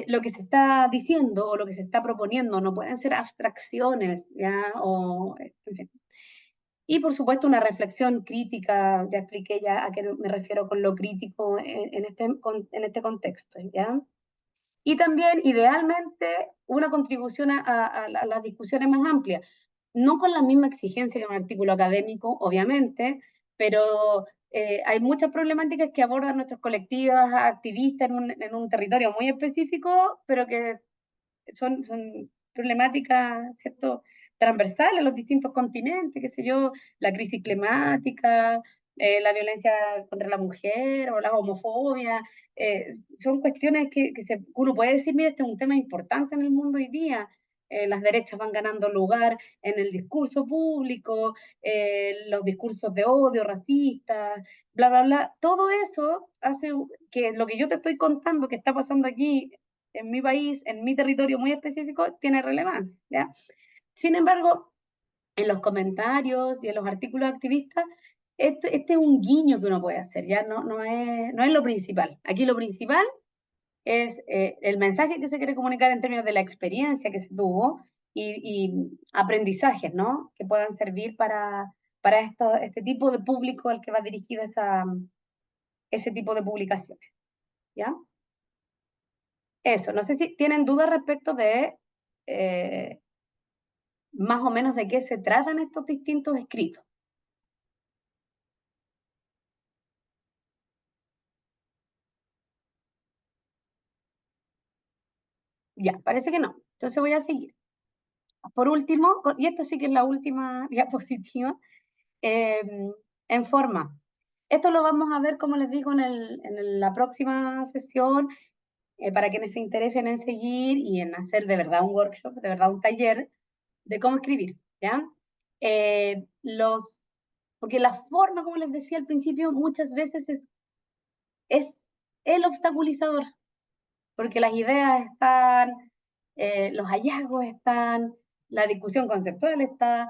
lo que se está diciendo o lo que se está proponiendo. No pueden ser abstracciones, ¿ya? En fin. Y por supuesto una reflexión crítica, ya expliqué ya a qué me refiero con lo crítico en este contexto, ¿ya? Y también, idealmente, una contribución a las discusiones más amplias, no con la misma exigencia que un artículo académico, obviamente, pero hay muchas problemáticas que abordan nuestros colectivos activistas en un territorio muy específico, pero que son problemáticas, ¿cierto?, transversales a los distintos continentes, qué sé yo, la crisis climática, la violencia contra la mujer o la homofobia, son cuestiones uno puede decir, mira, este es un tema importante en el mundo hoy día. Las derechas van ganando lugar en el discurso público, los discursos de odio, racistas, bla, bla, bla. Todo eso hace que lo que yo te estoy contando que está pasando aquí en mi país, en mi territorio muy específico, tiene relevancia, ¿ya? Sin embargo, en los comentarios y en los artículos activistas, este es un guiño que uno puede hacer, ya no es lo principal. Aquí lo principal es el mensaje que se quiere comunicar en términos de la experiencia que se tuvo y aprendizajes, ¿no? Que puedan servir para este tipo de público al que va dirigido ese tipo de publicaciones, ¿ya? Eso, no sé si tienen dudas respecto de eh, más o menos de qué se tratan estos distintos escritos. Ya, parece que no. Entonces voy a seguir. Por último, y esto sí que es la última diapositiva, eh, en forma. Esto lo vamos a ver, como les digo, la próxima sesión, para quienes se interesen en seguir y en hacer de verdad un workshop, de verdad un taller de cómo escribir, ¿ya? Eh, los, porque la forma, como les decía al principio, muchas veces es el obstaculizador, porque las ideas están, los hallazgos están, la discusión conceptual está,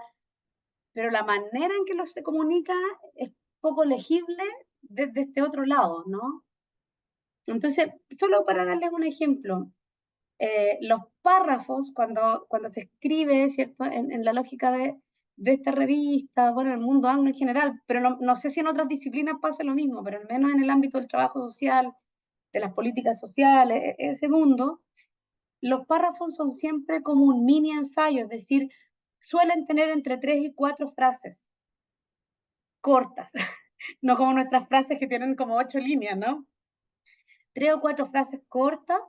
pero la manera en que se comunica es poco legible desde este otro lado, ¿no? Entonces, solo para darles un ejemplo, los párrafos, cuando se escribe, ¿cierto?, en la lógica de esta revista, bueno, en el mundo anglo en general, pero no sé si en otras disciplinas pasa lo mismo, pero al menos en el ámbito del trabajo social, de las políticas sociales, ese mundo, los párrafos son siempre como un mini ensayo, es decir, suelen tener entre 3 y 4 frases cortas, no como nuestras frases que tienen como 8 líneas, ¿no? 3 o 4 frases cortas,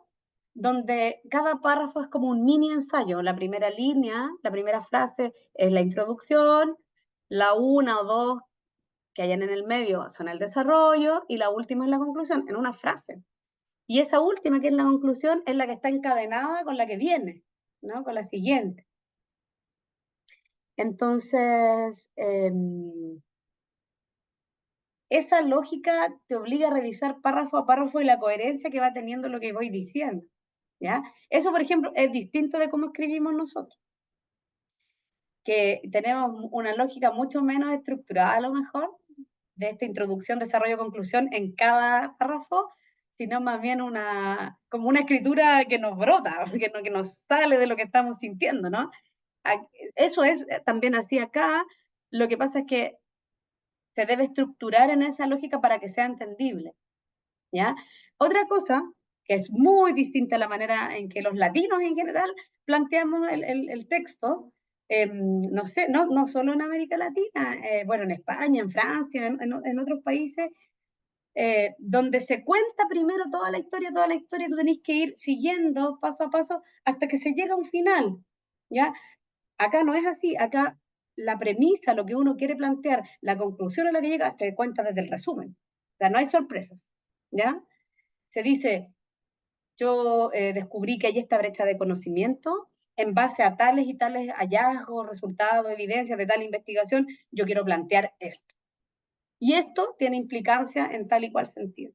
donde cada párrafo es como un mini ensayo. La primera línea, la primera frase es la introducción, la una o dos que hayan en el medio son el desarrollo y la última es la conclusión, en una frase. Y esa última, que es la conclusión, es la que está encadenada con la que viene, ¿no? Con la siguiente. Entonces, esa lógica te obliga a revisar párrafo a párrafo y la coherencia que va teniendo lo que voy diciendo, ¿ya? Eso, por ejemplo, es distinto de cómo escribimos nosotros, que tenemos una lógica mucho menos estructurada a lo mejor, de esta introducción, desarrollo, conclusión en cada párrafo, sino más bien como una escritura que nos brota, que nos sale de lo que estamos sintiendo, ¿no? Eso es también así acá, lo que pasa es que se debe estructurar en esa lógica para que sea entendible, ¿ya? Otra cosa que es muy distinta a la manera en que los latinos en general planteamos el texto, no sé, no solo en América Latina, bueno, en España, en Francia, en otros países, donde se cuenta primero toda la historia, tú tenés que ir siguiendo paso a paso hasta que se llega a un final, ¿ya? Acá no es así, acá la premisa, lo que uno quiere plantear, la conclusión a la que llega, se cuenta desde el resumen. O sea, no hay sorpresas, ¿ya? Se dice, yo descubrí que hay esta brecha de conocimiento en base a tales y tales hallazgos, resultados, evidencias de tal investigación, yo quiero plantear esto. Y esto tiene implicancia en tal y cual sentido.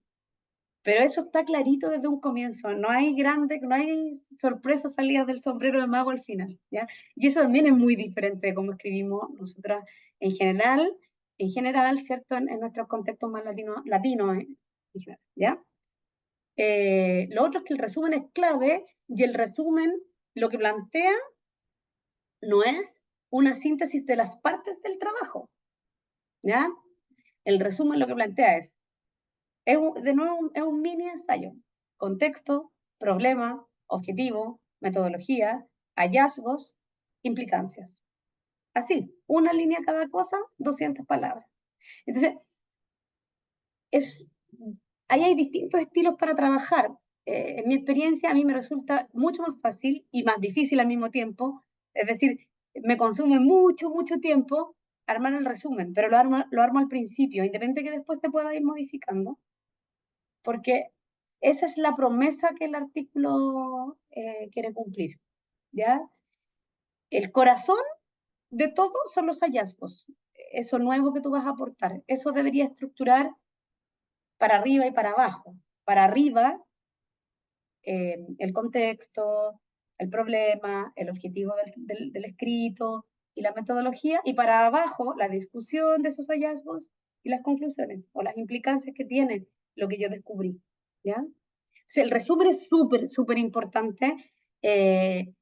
Pero eso está clarito desde un comienzo, no hay sorpresas salidas del sombrero de mago al final, ¿ya? Y eso también es muy diferente de cómo escribimos nosotras en general, ¿cierto? En nuestros contextos más latinos, en general, ¿ya? Lo otro es que el resumen es clave y el resumen lo que plantea no es una síntesis de las partes del trabajo, ¿ya? El resumen lo que plantea de nuevo, es un mini ensayo. Contexto, problema, objetivo, metodología, hallazgos, implicancias. Así, una línea cada cosa, 200 palabras. Entonces, es, ahí hay distintos estilos para trabajar. En mi experiencia, a mí me resulta mucho más fácil y más difícil al mismo tiempo. Es decir, me consume mucho, mucho tiempo armar el resumen, pero lo armo al principio, independiente que después te pueda ir modificando, porque esa es la promesa que el artículo quiere cumplir, ¿ya? El corazón de todo son los hallazgos, eso nuevo que tú vas a aportar. Eso debería estructurar para arriba y para abajo. Para arriba, el contexto, el problema, el objetivo del escrito y la metodología, y para abajo, la discusión de esos hallazgos y las conclusiones o las implicancias que tiene lo que yo descubrí. ¿Ya? O sea, el resumen es súper, súper importante. eh,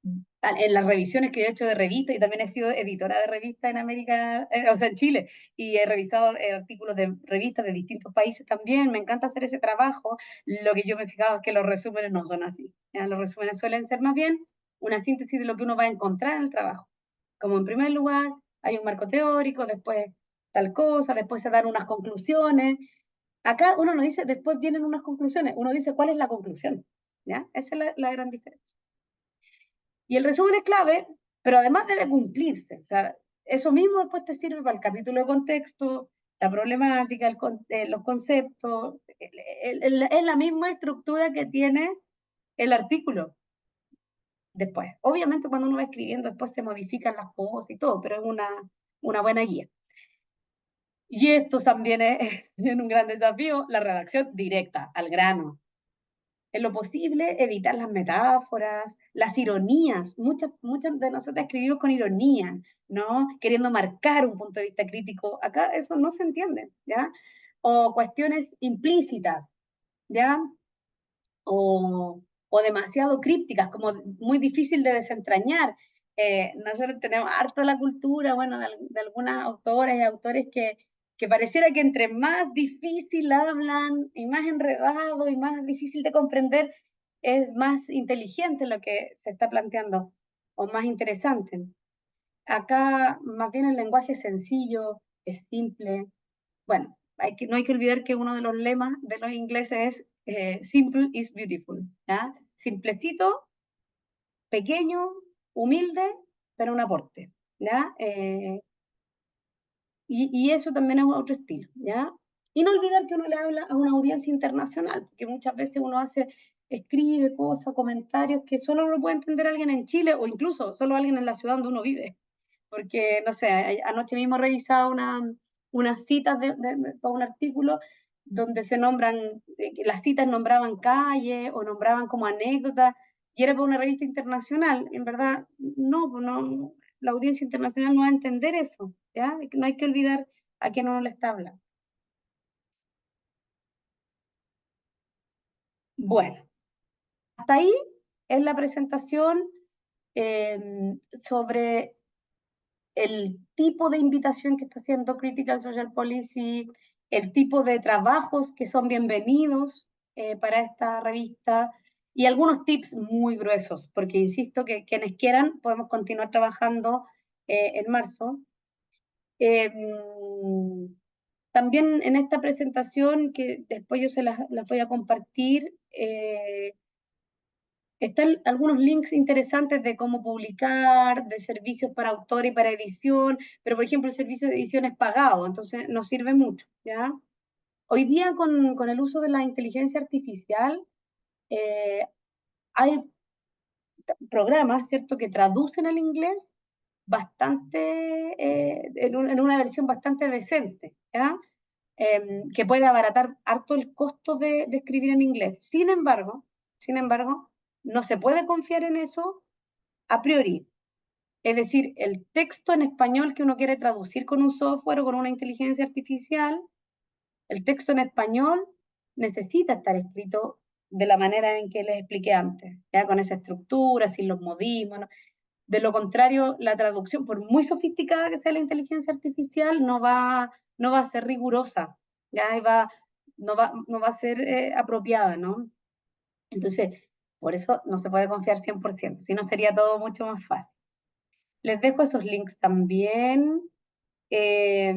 en las revisiones que he hecho de revistas, y también he sido editora de revistas en América, o sea, en Chile, y he revisado artículos de revistas de distintos países también. Me encanta hacer ese trabajo. Lo que yo me he fijado es que los resúmenes no son así. ¿Ya? Los resúmenes suelen ser más bien una síntesis de lo que uno va a encontrar en el trabajo. Como en primer lugar hay un marco teórico, después tal cosa, después se dan unas conclusiones. Acá uno no dice, después vienen unas conclusiones, uno dice cuál es la conclusión. ¿Ya? Esa es la gran diferencia. Y el resumen es clave, pero además debe cumplirse. O sea, eso mismo después te sirve para el capítulo de contexto, la problemática, los conceptos. Es la misma estructura que tiene el artículo después. Obviamente cuando uno va escribiendo después se modifican las cosas y todo, pero es una buena guía. Y esto también es, es un gran desafío, la redacción directa, al grano. En lo posible, evitar las metáforas, las ironías. Muchas de nosotros escribimos con ironía, ¿no? Queriendo marcar un punto de vista crítico. Acá eso no se entiende, ¿ya? O cuestiones implícitas, ¿ya? O demasiado crípticas, como muy difícil de desentrañar. Nosotros tenemos harto la cultura, bueno, de algunas autoras y autores que pareciera que entre más difícil hablan y más enredado y más difícil de comprender, es más inteligente lo que se está planteando o más interesante. Acá más bien el lenguaje es sencillo, es simple. Bueno, no hay que olvidar que uno de los lemas de los ingleses es simple is beautiful, ¿ya? Simplecito, pequeño, humilde, pero un aporte, ¿ya? Y eso también es otro estilo, ¿ya? Y no olvidar que uno le habla a una audiencia internacional, porque muchas veces uno escribe cosas, comentarios que solo lo puede entender alguien en Chile o incluso solo alguien en la ciudad donde uno vive. Porque, no sé, anoche mismo revisaba unas citas para un artículo donde se nombran, las citas nombraban calles o nombraban como anécdotas, y era para una revista internacional. En verdad, no, pues no, la audiencia internacional no va a entender eso, ¿ya? No hay que olvidar a quién uno le está hablando. Bueno, hasta ahí es la presentación sobre el tipo de invitación que está haciendo Critical Social Policy, el tipo de trabajos que son bienvenidos para esta revista y algunos tips muy gruesos, porque insisto que quienes quieran podemos continuar trabajando en marzo. Eh, También en esta presentación, que después yo las voy a compartir, están algunos links interesantes de cómo publicar, de servicios para autor y para edición, pero por ejemplo el servicio de edición es pagado, entonces no sirve mucho, ¿ya? Hoy día con el uso de la inteligencia artificial eh, hay programas, ¿cierto?, que traducen al inglés bastante, en una versión bastante decente, ¿ya? Que puede abaratar harto el costo de escribir en inglés. Sin embargo, no se puede confiar en eso a priori. Es decir, el texto en español que uno quiere traducir con un software o con una inteligencia artificial, el texto en español necesita estar escrito de la manera en que les expliqué antes, ya con esa estructura, sin los modismos, ¿no? De lo contrario, la traducción, por muy sofisticada que sea la inteligencia artificial, no va a ser rigurosa, ya no va a ser apropiada, ¿no? Entonces, por eso no se puede confiar 100%, si no sería todo mucho más fácil. Les dejo esos links también. Eh,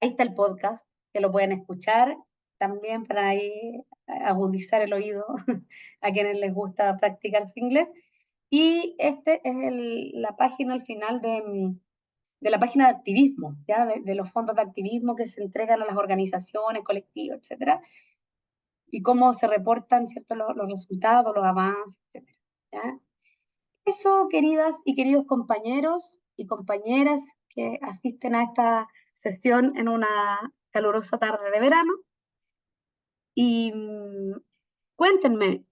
Ahí está el podcast, que lo pueden escuchar también para ahí agudizar el oído a quienes les gusta practicar su inglés. Y este es la página al final de la página de activismo, ¿ya? De los fondos de activismo que se entregan a las organizaciones, colectivos, etcétera, y cómo se reportan, ¿cierto?, los resultados, los avances, etcétera, ¿ya? Eso, queridas y queridos compañeros y compañeras que asisten a esta sesión en una calurosa tarde de verano, y cuéntenme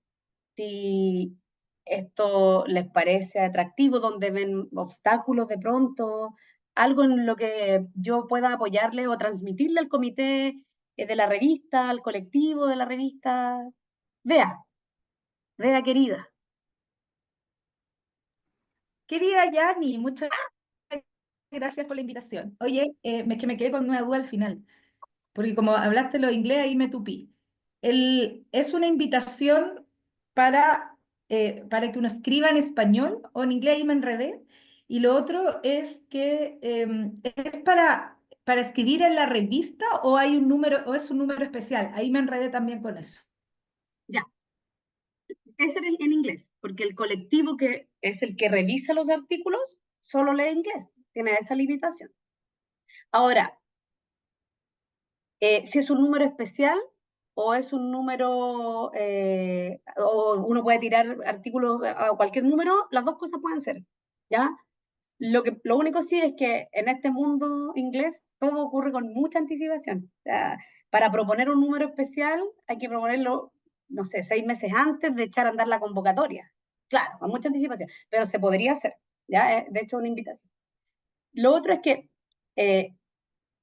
si esto les parece atractivo, donde ven obstáculos de pronto, algo en lo que yo pueda apoyarle o transmitirle al comité de la revista, al colectivo de la revista. Vea, vea, querida. Querida Yani, muchas gracias por la invitación. Oye, es que me quedé con una duda al final, porque como hablaste lo inglés, ahí me tupí. ¿Es una invitación para que uno escriba en español o en inglés? Ahí me enredé. Y lo otro es que es para escribir en la revista o hay un número, o es un número especial. Ahí me enredé también con eso. Ya, ese es en inglés, porque el colectivo que es el que revisa los artículos solo lee inglés, tiene esa limitación. Ahora, si es un número especial o es un número, o uno puede tirar artículos a cualquier número, las dos cosas pueden ser, ¿ya? Lo único sí es que en este mundo inglés todo ocurre con mucha anticipación. O sea, para proponer un número especial hay que proponerlo, no sé, 6 meses antes de echar a andar la convocatoria. Claro, con mucha anticipación, pero se podría hacer, ¿ya? De hecho, una invitación. Lo otro es que eh,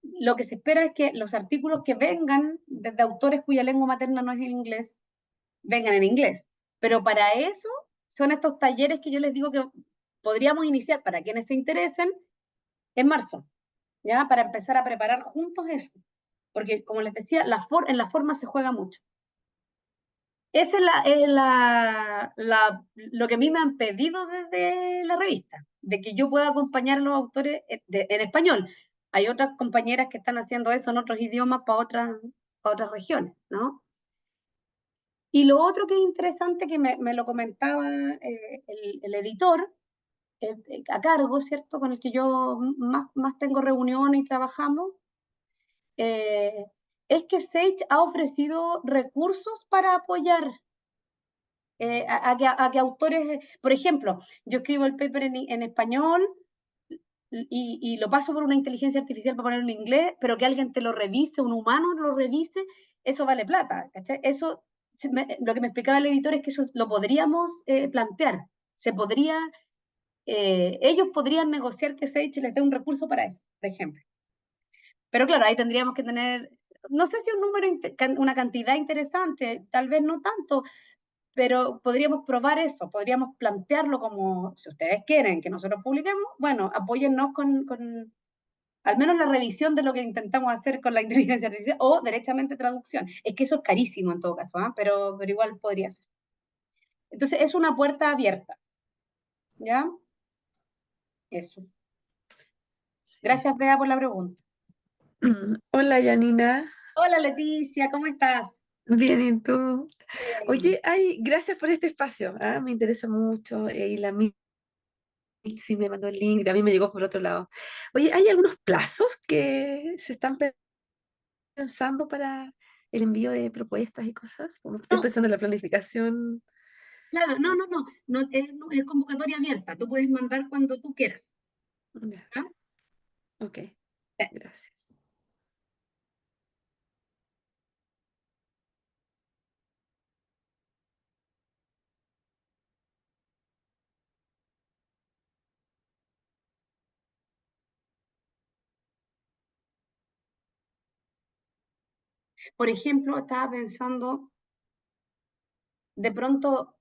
lo que se espera es que los artículos que vengan desde autores cuya lengua materna no es el inglés, vengan en inglés. Pero para eso son estos talleres que yo les digo que podríamos iniciar para quienes se interesen en marzo, ¿ya? Para empezar a preparar juntos eso. Porque, como les decía, en la forma se juega mucho. Esa lo que a mí me han pedido desde la revista, de que yo pueda acompañar a los autores en español. Hay otras compañeras que están haciendo eso en otros idiomas para otras regiones, ¿no? Y lo otro que es interesante, que me lo comentaba el editor a cargo, ¿cierto? Con el que yo más tengo reuniones y trabajamos, eh, es que Sage ha ofrecido recursos para apoyar a que autores, por ejemplo, yo escribo el paper en español y lo paso por una inteligencia artificial para ponerlo en inglés, pero que alguien te lo revise, un humano lo revise, eso vale plata, ¿cachai? Eso, lo que me explicaba el editor es que eso lo podríamos plantear, se podría, ellos podrían negociar que Sage les dé un recurso para eso, por ejemplo. Pero claro, ahí tendríamos que tener, no sé si un número, una cantidad interesante, tal vez no tanto, pero podríamos probar eso, podríamos plantearlo como, si ustedes quieren que nosotros publiquemos, bueno, apóyennos con al menos la revisión de lo que intentamos hacer con la inteligencia artificial o derechamente traducción. Es que eso es carísimo en todo caso, ¿eh? Pero igual podría ser. Entonces es una puerta abierta, ¿ya? Eso. Sí. Gracias, Bea, por la pregunta. Hola, Yanina. Hola, Leticia, ¿cómo estás? Bien, ¿y tú? Bien. Oye, gracias por este espacio. Me interesa mucho. Y la sí me mandó el link, a mí me llegó por otro lado. Oye, ¿hay algunos plazos que se están pensando para el envío de propuestas y cosas? Como estoy No, pensando en la planificación. claro, no, es convocatoria abierta, tú puedes mandar cuando tú quieras, Ya, ¿ya? ok, Eh, gracias. Por ejemplo, estaba pensando, de pronto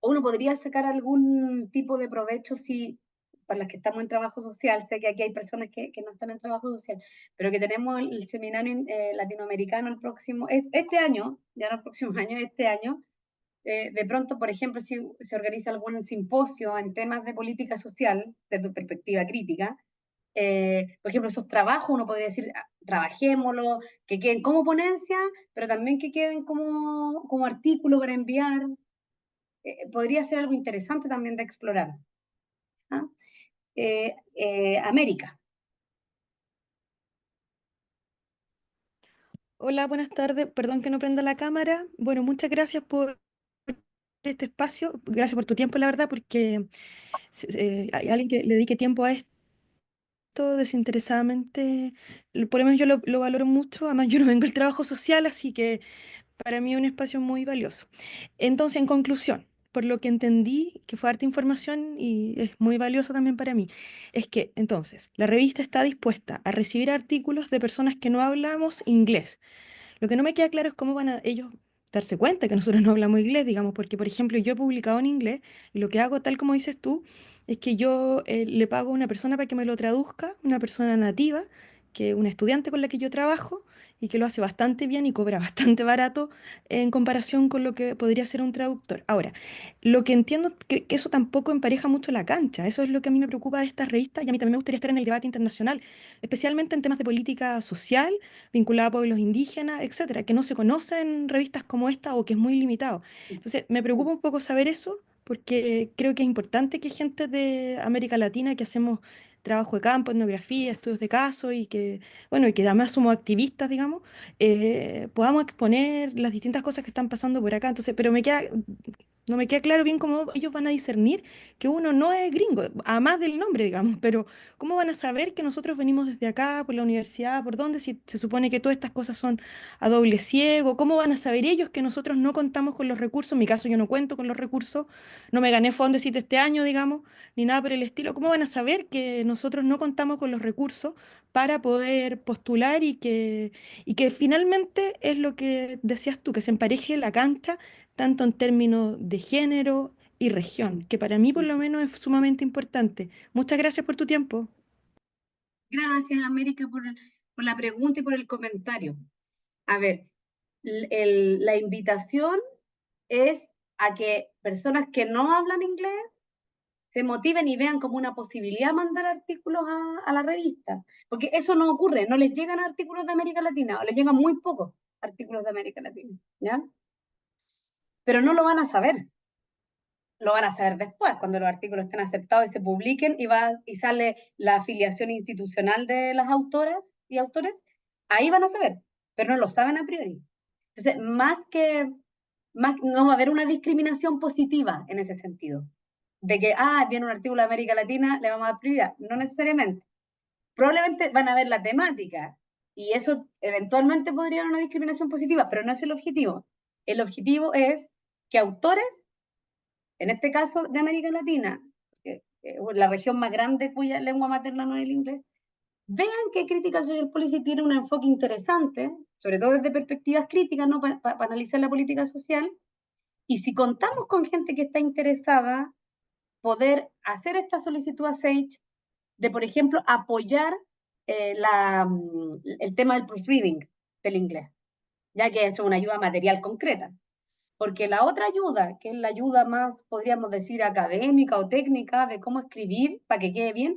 uno podría sacar algún tipo de provecho si, para las que estamos en trabajo social, sé que aquí hay personas que no están en trabajo social, pero que tenemos el seminario latinoamericano el próximo, este año, ya no el próximo año, este año, de pronto, por ejemplo, si se organiza algún simposio en temas de política social, desde tu perspectiva crítica, Por ejemplo, esos trabajos, uno podría decir, trabajémoslo, que queden como ponencia, pero también que queden como artículo para enviar. Podría ser algo interesante también de explorar. ¿Ah? América. Hola, buenas tardes. Perdón que no prenda la cámara. Bueno, muchas gracias por este espacio. Gracias por tu tiempo, la verdad, porque hay alguien que le dedique tiempo a esto desinteresadamente. Por lo menos yo lo valoro mucho. Además, yo no vengo del trabajo social, así que para mí es un espacio muy valioso. Entonces, en conclusión, por lo que entendí, que fue harta información y es muy valioso también para mí, es que entonces la revista está dispuesta a recibir artículos de personas que no hablamos inglés. Lo que no me queda claro es cómo van a ellos darse cuenta que nosotros no hablamos inglés, digamos, porque, por ejemplo, yo he publicado en inglés y lo que hago, tal como dices tú, es que yo le pago a una persona para que me lo traduzca, una persona nativa, que una estudiante con la que yo trabajo y que lo hace bastante bien y cobra bastante barato en comparación con lo que podría ser un traductor. Ahora, lo que entiendo es que eso tampoco empareja mucho la cancha. Eso es lo que a mí me preocupa de estas revistas y a mí también me gustaría estar en el debate internacional, especialmente en temas de política social vinculada a pueblos indígenas, etcétera, que no se conoce en revistas como esta o que es muy limitado. Entonces, me preocupa un poco saber eso, porque creo que es importante que gente de América Latina que hacemos trabajo de campo, etnografía, estudios de caso y que, bueno, y que además somos activistas, digamos, podamos exponer las distintas cosas que están pasando por acá. Entonces, pero no me queda claro bien cómo ellos van a discernir que uno no es gringo, a más del nombre, digamos, pero ¿cómo van a saber que nosotros venimos desde acá, por la universidad, por dónde, si se supone que todas estas cosas son a doble ciego? ¿Cómo van a saber ellos que nosotros no contamos con los recursos? En mi caso yo no cuento con los recursos, no me gané Fondesit este año, digamos, ni nada por el estilo. ¿Cómo van a saber que nosotros no contamos con los recursos para poder postular y que finalmente es lo que decías tú, que se empareje la cancha tanto en términos de género y región, que para mí por lo menos es sumamente importante? Muchas gracias por tu tiempo. Gracias, América, por la pregunta y por el comentario. A ver, la invitación es a que personas que no hablan inglés se motiven y vean como una posibilidad mandar artículos a la revista, porque eso no ocurre, no les llegan artículos de América Latina, o les llegan muy pocos artículos de América Latina, ¿ya? Pero no lo van a saber, lo van a saber después, cuando los artículos estén aceptados y se publiquen y sale la afiliación institucional de las autoras y autores, ahí van a saber, pero no lo saben a priori. Entonces, no va a haber una discriminación positiva en ese sentido, de que, viene un artículo de América Latina, le vamos a dar prioridad. No necesariamente. Probablemente van a ver la temática y eso eventualmente podría ser una discriminación positiva, pero no es el objetivo. El objetivo es que autores, en este caso de América Latina, la región más grande cuya lengua materna no es el inglés, vean que Critical Social Policy tiene un enfoque interesante, sobre todo desde perspectivas críticas, ¿no? Para analizar la política social. Y si contamos con gente que está interesada, poder hacer esta solicitud a Sage de, por ejemplo, apoyar el tema del proofreading del inglés, ya que es una ayuda material concreta. Porque la otra ayuda, que es la ayuda más, podríamos decir, académica o técnica de cómo escribir para que quede bien,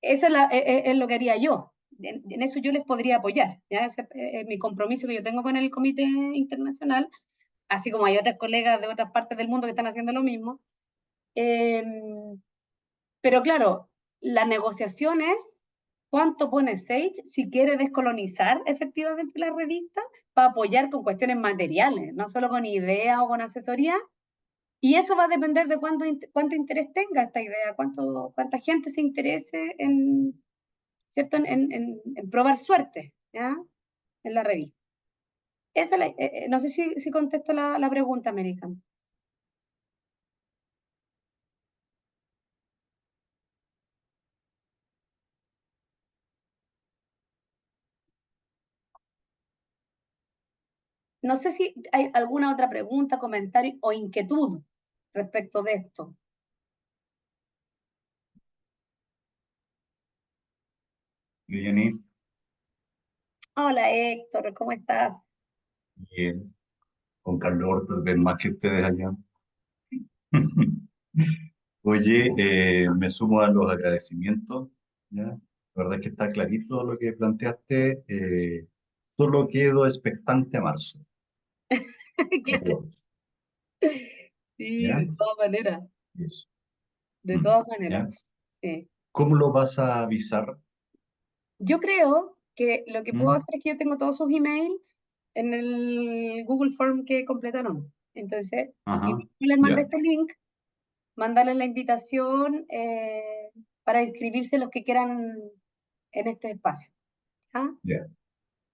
eso es lo que haría yo. En eso yo les podría apoyar. ¿Ya? Ese es mi compromiso que yo tengo con el Comité Internacional, así como hay otras colegas de otras partes del mundo que están haciendo lo mismo. Eh, pero claro, la negociación es cuánto pone Sage si quiere descolonizar efectivamente la revista para apoyar con cuestiones materiales, no solo con ideas o con asesoría. Y eso va a depender de cuánto interés tenga esta idea, cuánta gente se interese en, ¿cierto? En probar suerte, ¿ya? En la revista. No sé si contesto la pregunta, American. No sé si hay alguna otra pregunta, comentario o inquietud respecto de esto. Bien, Hola Héctor, ¿cómo estás? bien, con calor, tal vez más que ustedes allá. Oye, me sumo a los agradecimientos, ¿ya? La verdad es que está clarito lo que planteaste. Solo quedo expectante a marzo. Claro, sí, ¿Ya? de todas maneras, Eso. de todas ¿Ya? maneras, sí. ¿Cómo lo vas a avisar? Yo creo que lo que puedo ¿Mm? hacer es que yo tengo todos sus emails en el Google Form que completaron. Entonces, y Ajá. yo les mandé Ya, este link, mandarles la invitación para inscribirse los que quieran en este espacio. ¿Ah? ya,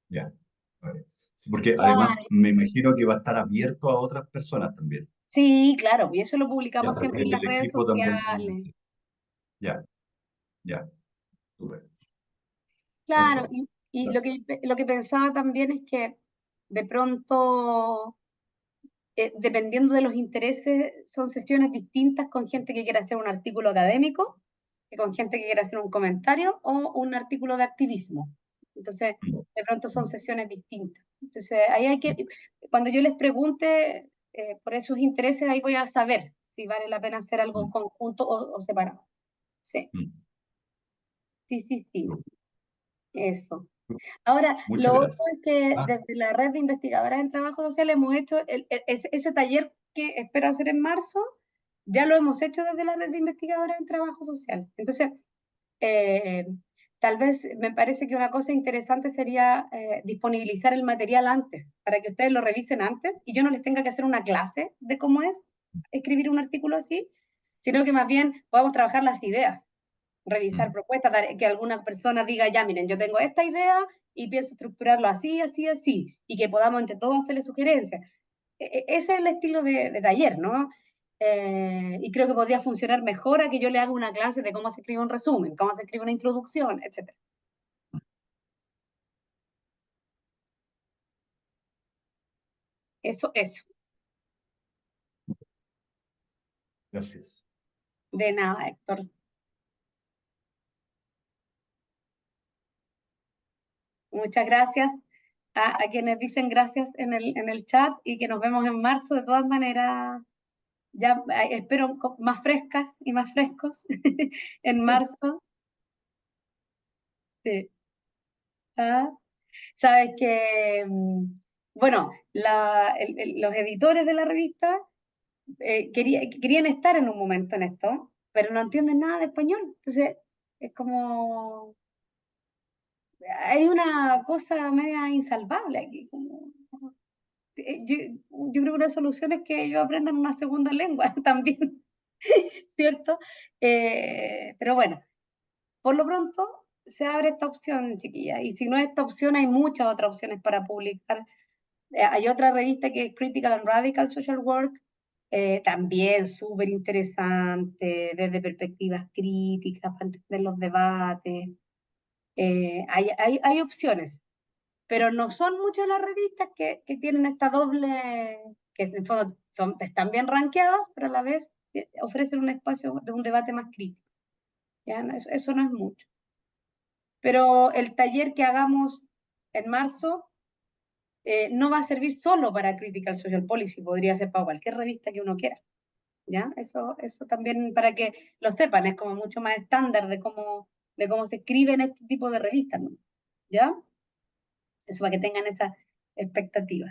ya. Vale. Sí, porque además Claro. me imagino que va a estar abierto a otras personas también. Sí, claro, y eso lo Ya, publicamos para siempre que en las el redes equipo también. sociales. Sí. Ya, ya. Súper. Claro, Eso. y Gracias. lo que pensaba también es que de pronto, dependiendo de los intereses, son sesiones distintas con gente que quiere hacer un artículo académico, que con gente que quiere hacer un comentario o un artículo de activismo. Entonces, Mm, de pronto son mm, sesiones distintas. Entonces, ahí hay que, cuando yo les pregunte por esos intereses, ahí voy a saber si vale la pena hacer algo mm, conjunto o separado. Sí, mm. sí, sí, sí, Súper. eso. Ahora, Muchas lo otro gracias. es que Ah, desde la red de investigadoras en trabajo social hemos hecho ese taller que espero hacer en marzo, ya lo hemos hecho desde la red de investigadoras en trabajo social. Entonces, eh, tal vez me parece que una cosa interesante sería disponibilizar el material antes, para que ustedes lo revisen antes y yo no les tenga que hacer una clase de cómo es escribir un artículo así, sino que más bien podamos trabajar las ideas, revisar mm, propuestas, que alguna persona diga, ya, miren, yo tengo esta idea y pienso estructurarlo así, así, así, y que podamos entre todos hacerle sugerencias. Ese es el estilo de taller, ¿no? Y creo que podría funcionar mejor a que yo le haga una clase de cómo se escribe un resumen, cómo se escribe una introducción, etc. Eso. gracias. De nada, Héctor. Muchas gracias a quienes dicen gracias en el chat y que nos vemos en marzo. De todas maneras, ya espero más frescas y más frescos en marzo. Sí. Ah, sabes que, bueno, los editores de la revista querían estar en un momento en esto, pero no entienden nada de español. Entonces, es como, hay una cosa media insalvable aquí. Yo creo que una solución es que ellos aprendan una segunda lengua también, ¿cierto? Pero bueno, por lo pronto se abre esta opción, chiquilla, y si no es esta opción, hay muchas otras opciones para publicar. Hay otra revista que es Critical and Radical Social Work, también súper interesante, desde perspectivas críticas, para entender los debates. Hay opciones, pero no son muchas las revistas que tienen esta doble, que en el fondo están bien rankeadas, pero a la vez ofrecen un espacio de un debate más crítico. ¿Ya? No, eso no es mucho. Pero el taller que hagamos en marzo no va a servir solo para Critical Social Policy, podría ser para cualquier revista que uno quiera. ¿Ya? Eso también para que lo sepan, es como mucho más estándar de cómo se escribe en este tipo de revistas, ¿no? ¿Ya? Eso para que tengan esa expectativa.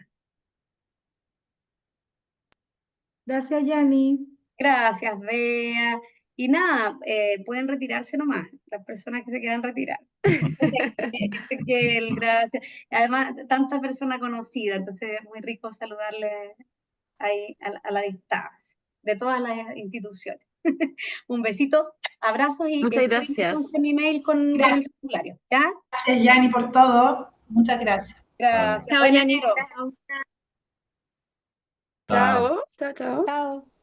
Gracias, Yanni. Gracias, Bea. Y nada, pueden retirarse nomás, las personas que se quieran retirar. Gracias. Además, tanta persona conocida, entonces es muy rico saludarle ahí a la distancia, de todas las instituciones. Un besito, abrazos y Muchas esperen entonces gracias. mi mail con el formulario. ¿Ya? Gracias, Yanni, por todo. Muchas gracias. Vale. Gracias. Chao, Buen Yanni. enero. Chao. Chao. Chao, chao, chao. Chao.